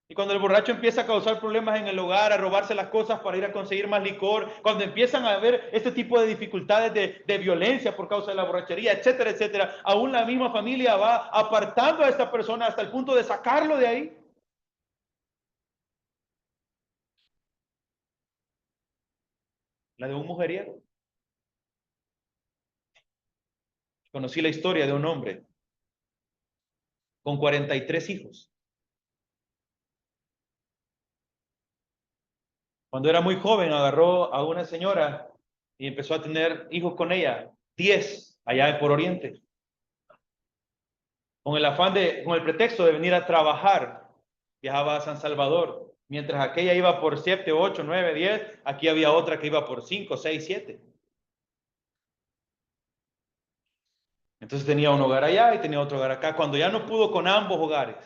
Y cuando el borracho empieza a causar problemas en el hogar, a robarse las cosas para ir a conseguir más licor, cuando empiezan a haber este tipo de dificultades de violencia por causa de la borrachería, etcétera, etcétera, aún la misma familia va apartando a esta persona hasta el punto de sacarlo de ahí. La de un mujeriego. Conocí la historia de un hombre con 43 hijos. Cuando era muy joven, agarró a una señora y empezó a tener hijos con ella, 10 allá por Oriente, con el pretexto de venir a trabajar. Viajaba a San Salvador, mientras aquella iba por 7, 8, 9, 10, aquí había otra que iba por 5, 6, 7. Entonces tenía un hogar allá y tenía otro hogar acá. Cuando ya no pudo con ambos hogares,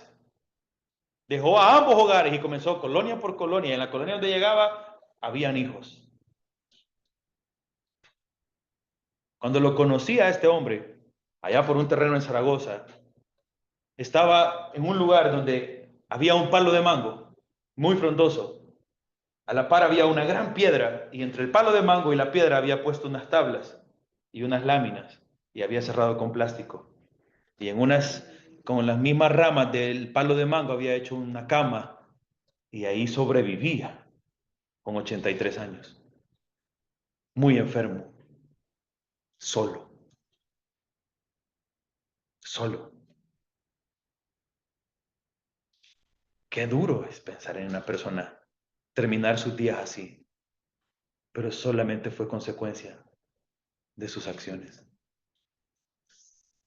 dejó a ambos hogares y comenzó colonia por colonia. En la colonia donde llegaba, habían hijos. Cuando lo conocí a este hombre, allá por un terreno en Zaragoza, estaba en un lugar donde había un palo de mango muy frondoso. A la par había una gran piedra y entre el palo de mango y la piedra había puesto unas tablas y unas láminas y había cerrado con plástico. Y con las mismas ramas del palo de mango había hecho una cama y ahí sobrevivía con 83 años. Muy enfermo, solo, solo. Qué duro es pensar en una persona terminar sus días así, pero solamente fue consecuencia de sus acciones.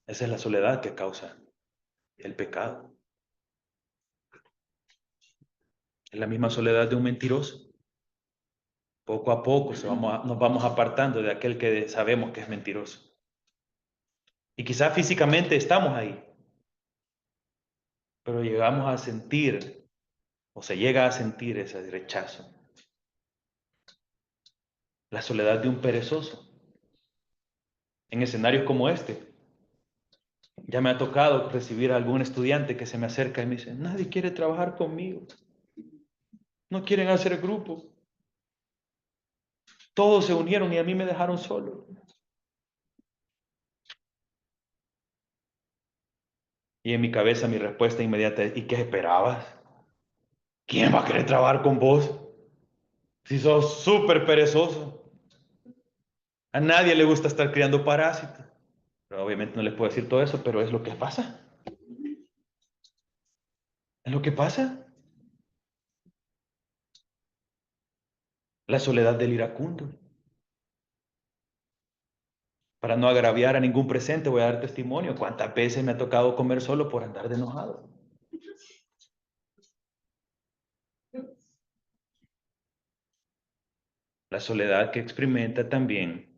Esa es la soledad que causa el pecado. Es la misma soledad de un mentiroso. Poco a poco nos vamos apartando de aquel que sabemos que es mentiroso. Y quizás físicamente estamos ahí, pero llegamos a sentir o se llega a sentir ese rechazo. La soledad de un perezoso. En escenarios como este, ya me ha tocado recibir a algún estudiante que se me acerca y me dice, nadie quiere trabajar conmigo, no quieren hacer grupo, todos se unieron y a mí me dejaron solo. Y en mi cabeza mi respuesta inmediata es, ¿y qué esperabas? ¿Quién va a querer trabajar con vos? Si sos súper perezoso. A nadie le gusta estar criando parásitos. Pero obviamente no les puedo decir todo eso, pero es lo que pasa. Es lo que pasa. La soledad del iracundo. Para no agraviar a ningún presente, voy a dar testimonio. ¿Cuántas veces me ha tocado comer solo por andar de enojado? La soledad que experimenta también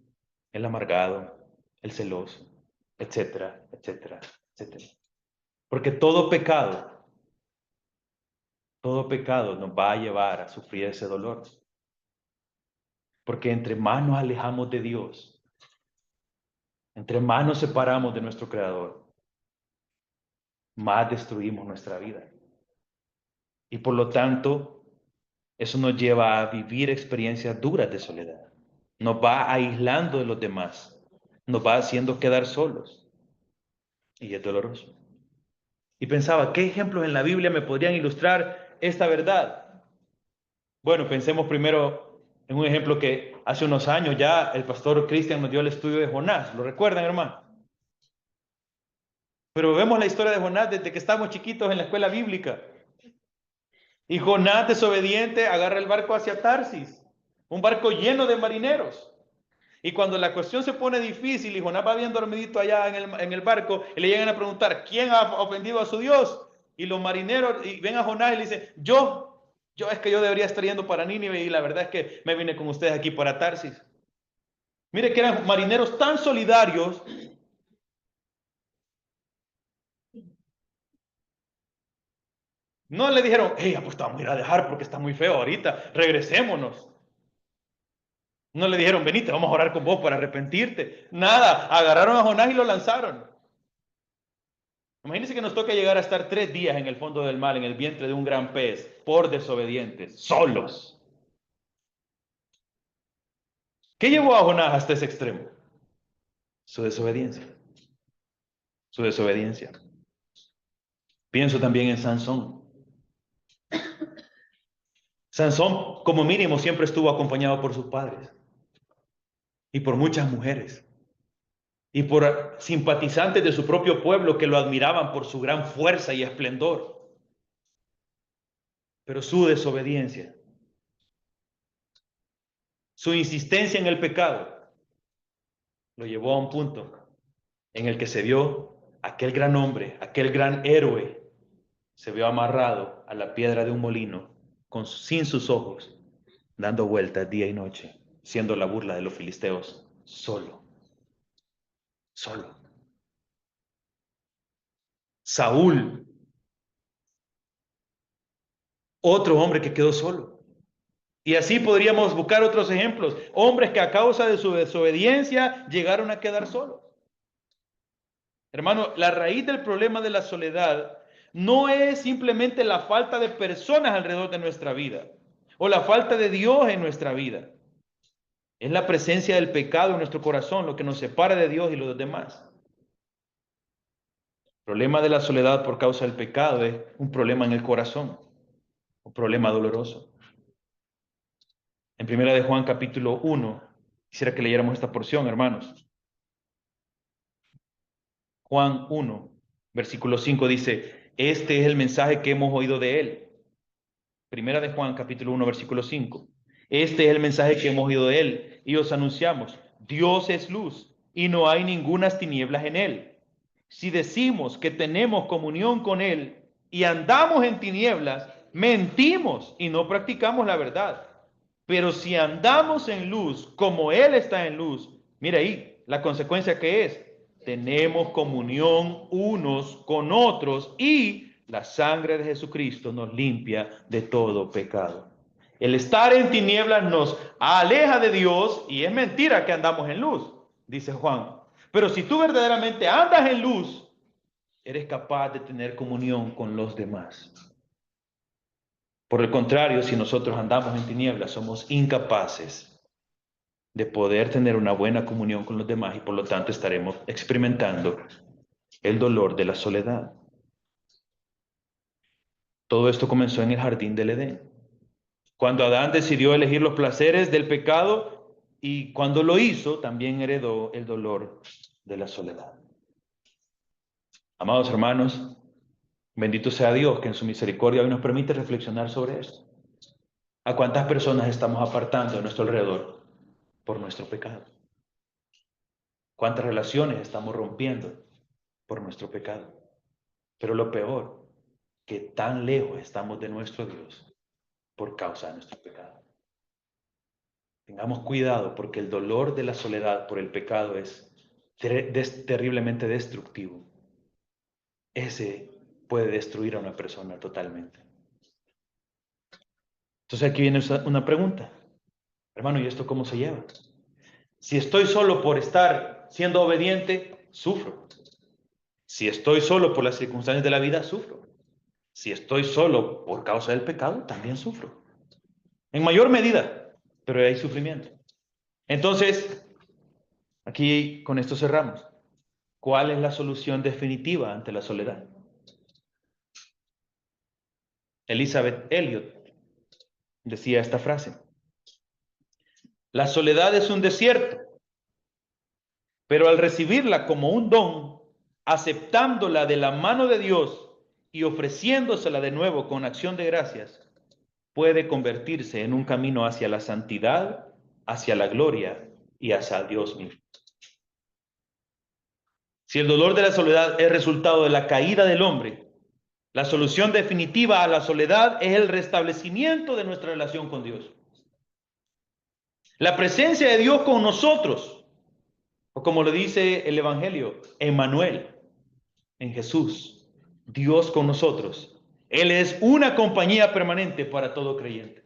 el amargado, el celoso, etcétera, etcétera, etcétera. Porque todo pecado nos va a llevar a sufrir ese dolor. Porque entre más nos alejamos de Dios, entre más nos separamos de nuestro Creador, más destruimos nuestra vida. Y por lo tanto, eso nos lleva a vivir experiencias duras de soledad. Nos va aislando de los demás. Nos va haciendo quedar solos. Y es doloroso. Y pensaba, ¿qué ejemplos en la Biblia me podrían ilustrar esta verdad? Bueno, pensemos primero en un ejemplo que hace unos años ya el pastor Cristian nos dio el estudio de Jonás. ¿Lo recuerdan, hermano? Pero vemos la historia de Jonás desde que estamos chiquitos en la escuela bíblica. Y Jonás, desobediente, agarra el barco hacia Tarsis, un barco lleno de marineros. Y cuando la cuestión se pone difícil y Jonás va bien dormidito allá en el barco, y le llegan a preguntar, ¿quién ha ofendido a su Dios? Y los marineros y ven a Jonás y le dicen, yo es que yo debería estar yendo para Nínive y la verdad es que me vine con ustedes aquí para Tarsis. Mire que eran marineros tan solidarios. No le dijeron, hey, pues te vamos a ir a dejar porque está muy feo ahorita, regresémonos. No le dijeron, venite, vamos a orar con vos para arrepentirte. Nada, agarraron a Jonás y lo lanzaron. Imagínense que nos toca llegar a estar 3 días en el fondo del mar, en el vientre de un gran pez, por desobedientes, solos. ¿Qué llevó a Jonás hasta ese extremo? Su desobediencia. Su desobediencia. Pienso también en Sansón. Sansón, como mínimo, siempre estuvo acompañado por sus padres y por muchas mujeres y por simpatizantes de su propio pueblo que lo admiraban por su gran fuerza y esplendor. Pero su desobediencia, su insistencia en el pecado, lo llevó a un punto en el que se vio aquel gran hombre, aquel gran héroe, se vio amarrado a la piedra de un molino sin sus ojos, dando vueltas día y noche, siendo la burla de los filisteos, solo. Saúl, otro hombre que quedó solo. Y así podríamos buscar otros ejemplos. Hombres que a causa de su desobediencia llegaron a quedar solos. Hermano, la raíz del problema de la soledad no es simplemente la falta de personas alrededor de nuestra vida o la falta de Dios en nuestra vida. Es la presencia del pecado en nuestro corazón lo que nos separa de Dios y los demás. El problema de la soledad por causa del pecado es un problema en el corazón, un problema doloroso. En primera de Juan capítulo 1, quisiera que leyéramos esta porción, hermanos. Juan 1, versículo 5 dice, este es el mensaje que hemos oído de él. Primera de Juan capítulo 1, versículo 5. Este es el mensaje que hemos oído de él y os anunciamos. Dios es luz y no hay ningunas tinieblas en él. Si decimos que tenemos comunión con él y andamos en tinieblas, mentimos y no practicamos la verdad. Pero si andamos en luz como él está en luz, mira ahí la consecuencia que es. Tenemos comunión unos con otros y la sangre de Jesucristo nos limpia de todo pecado. El estar en tinieblas nos aleja de Dios y es mentira que andamos en luz, dice Juan. Pero si tú verdaderamente andas en luz, eres capaz de tener comunión con los demás. Por el contrario, si nosotros andamos en tinieblas, somos incapaces de poder tener una buena comunión con los demás y por lo tanto estaremos experimentando el dolor de la soledad. Todo esto comenzó en el jardín del Edén. Cuando Adán decidió elegir los placeres del pecado y cuando lo hizo, también heredó el dolor de la soledad. Amados hermanos, bendito sea Dios que en su misericordia hoy nos permite reflexionar sobre esto. ¿A cuántas personas estamos apartando a nuestro alrededor por nuestro pecado? ¿Cuántas relaciones estamos rompiendo por nuestro pecado? Pero lo peor, que tan lejos estamos de nuestro Dios por causa de nuestro pecado. Tengamos cuidado porque el dolor de la soledad por el pecado es terriblemente destructivo. Ese puede destruir a una persona totalmente. Entonces aquí viene una pregunta. Hermano, ¿y esto cómo se lleva? Si estoy solo por estar siendo obediente, sufro. Si estoy solo por las circunstancias de la vida, sufro. Si estoy solo por causa del pecado, también sufro. En mayor medida, pero hay sufrimiento. Entonces, aquí con esto cerramos. ¿Cuál es la solución definitiva ante la soledad? Elizabeth Elliot decía esta frase. La soledad es un desierto, pero al recibirla como un don, aceptándola de la mano de Dios y ofreciéndosela de nuevo con acción de gracias, puede convertirse en un camino hacia la santidad, hacia la gloria y hacia Dios mismo. Si el dolor de la soledad es resultado de la caída del hombre, la solución definitiva a la soledad es el restablecimiento de nuestra relación con Dios. La presencia de Dios con nosotros, o como lo dice el Evangelio, Emmanuel, en Jesús, Dios con nosotros. Él es una compañía permanente para todo creyente.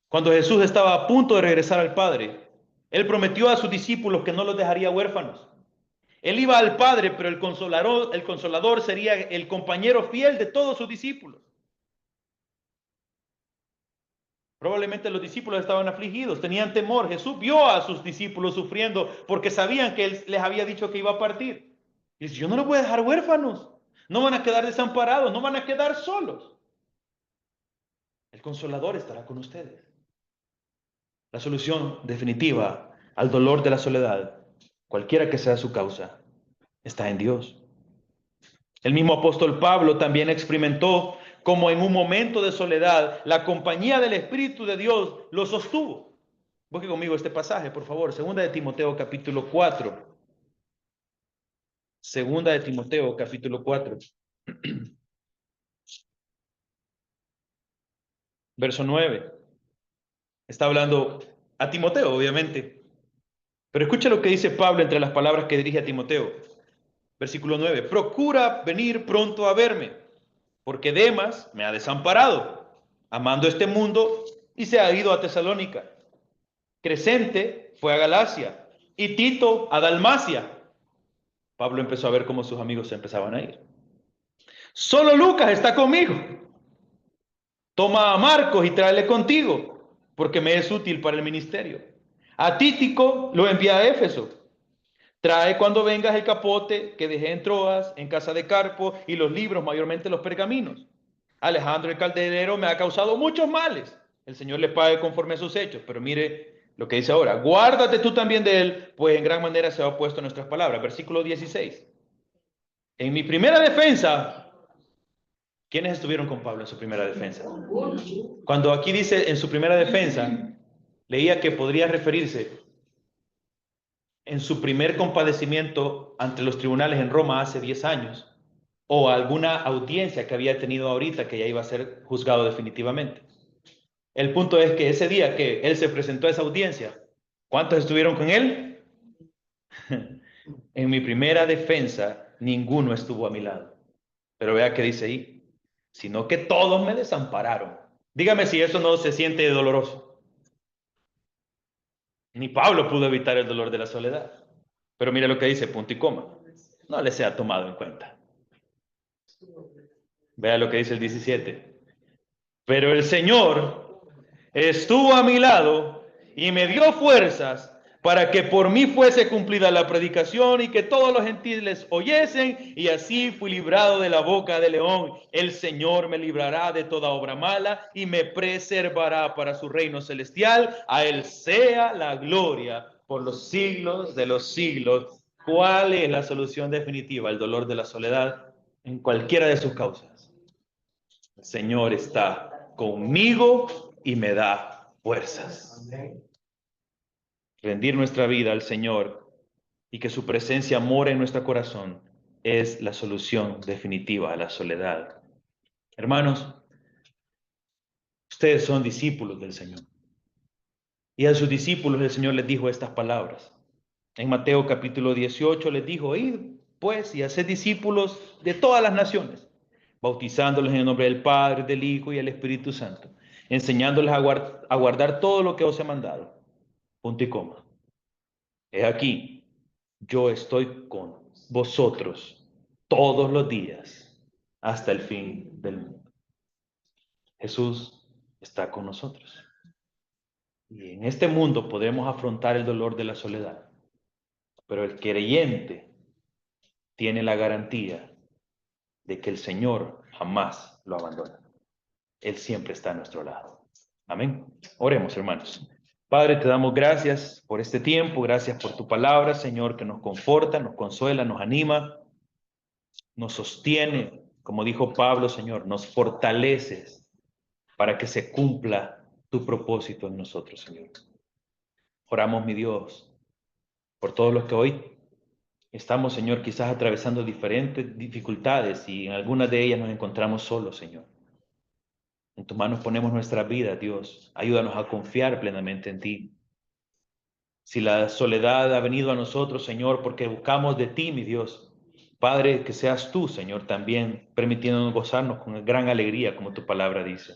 Cuando Jesús estaba a punto de regresar al Padre, Él prometió a sus discípulos que no los dejaría huérfanos Él iba al Padre, pero el consolador sería el compañero fiel de todos sus discípulos. Probablemente los discípulos estaban afligidos, tenían temor. Jesús vio a sus discípulos sufriendo porque sabían que Él les había dicho que iba a partir. Y dice, yo no los voy a dejar huérfanos. No van a quedar desamparados, no van a quedar solos. El consolador estará con ustedes. La solución definitiva al dolor de la soledad, cualquiera que sea su causa, está en Dios. El mismo apóstol Pablo también experimentó como en un momento de soledad la compañía del Espíritu de Dios lo sostuvo. Busque conmigo este pasaje, por favor. Segunda de Timoteo, capítulo 4. Segunda de Timoteo, capítulo 4. Verso 9. Está hablando a Timoteo, obviamente. Pero escucha lo que dice Pablo entre las palabras que dirige a Timoteo. Versículo 9. Procura venir pronto a verme, porque Demas me ha desamparado, amando este mundo, y se ha ido a Tesalónica. Crescente fue a Galacia y Tito a Dalmacia. Pablo empezó a ver cómo sus amigos se empezaban a ir. Solo Lucas está conmigo. Toma a Marcos y tráele contigo, porque me es útil para el ministerio. A Títico lo envía a Éfeso. Trae cuando vengas el capote que dejé en Troas, en casa de Carpo, y los libros, mayormente los pergaminos. Alejandro el calderero me ha causado muchos males. El Señor le pague conforme a sus hechos. Pero mire lo que dice ahora. Guárdate tú también de él, pues en gran manera se ha opuesto a nuestras palabras. Versículo 16. En mi primera defensa, ¿quiénes estuvieron con Pablo en su primera defensa? Cuando aquí dice en su primera defensa, leía que podría referirse en su primer compadecimiento ante los tribunales en Roma hace 10 años, o alguna audiencia que había tenido ahorita que ya iba a ser juzgado definitivamente. El punto es que ese día que él se presentó a esa audiencia, ¿cuántos estuvieron con él? En mi primera defensa, ninguno estuvo a mi lado. Pero vea que dice ahí, sino que todos me desampararon. Dígame si eso no se siente doloroso. Ni Pablo pudo evitar el dolor de la soledad. Pero mire lo que dice, punto y coma. No le sea tomado en cuenta. Vea lo que dice el 17. Pero el Señor estuvo a mi lado y me dio fuerzas para que por mí fuese cumplida la predicación y que todos los gentiles oyesen, y así fui librado de la boca del león. El Señor me librará de toda obra mala y me preservará para su reino celestial. A Él sea la gloria por los siglos de los siglos. ¿Cuál es la solución definitiva? El dolor de la soledad en cualquiera de sus causas. El Señor está conmigo y me da fuerzas. Rendir nuestra vida al Señor y que su presencia more en nuestro corazón es la solución definitiva a la soledad. Hermanos, ustedes son discípulos del Señor. Y a sus discípulos el Señor les dijo estas palabras. En Mateo capítulo 18 les dijo, id pues y haced discípulos de todas las naciones, bautizándolos en el nombre del Padre, del Hijo y del Espíritu Santo, enseñándoles a guardar todo lo que os he mandado. Punto y coma. He aquí, yo estoy con vosotros todos los días hasta el fin del mundo. Jesús está con nosotros. Y en este mundo podremos afrontar el dolor de la soledad, pero el creyente tiene la garantía de que el Señor jamás lo abandona. Él siempre está a nuestro lado. Amén. Oremos, hermanos. Padre, te damos gracias por este tiempo, gracias por tu palabra, Señor, que nos conforta, nos consuela, nos anima, nos sostiene, como dijo Pablo, Señor, nos fortaleces para que se cumpla tu propósito en nosotros, Señor. Oramos, mi Dios, por todos los que hoy estamos, Señor, quizás atravesando diferentes dificultades y en algunas de ellas nos encontramos solos, Señor. En tus manos ponemos nuestra vida, Dios. Ayúdanos a confiar plenamente en ti. Si la soledad ha venido a nosotros, Señor, porque buscamos de ti, mi Dios, Padre, que seas tú, Señor, también permitiéndonos gozarnos con gran alegría, como tu palabra dice.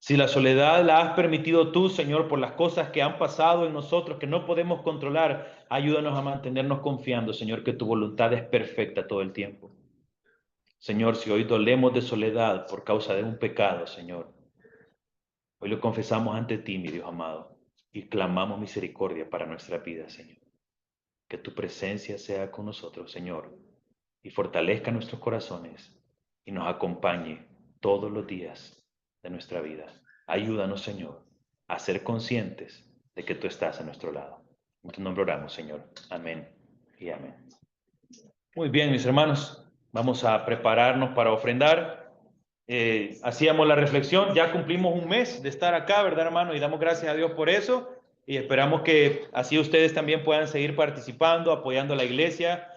Si la soledad la has permitido tú, Señor, por las cosas que han pasado en nosotros, que no podemos controlar, ayúdanos a mantenernos confiando, Señor, que tu voluntad es perfecta todo el tiempo. Señor, si hoy dolemos de soledad por causa de un pecado, Señor, hoy lo confesamos ante ti, mi Dios amado, y clamamos misericordia para nuestra vida, Señor. Que tu presencia sea con nosotros, Señor, y fortalezca nuestros corazones y nos acompañe todos los días de nuestra vida. Ayúdanos, Señor, a ser conscientes de que tú estás a nuestro lado. En tu nombre oramos, Señor. Amén y amén. Muy bien, mis hermanos, vamos a prepararnos para ofrendar. Hacíamos la reflexión, ya cumplimos un mes de estar acá, ¿verdad, hermano? Y damos gracias a Dios por eso. Y esperamos que así ustedes también puedan seguir participando, apoyando a la iglesia.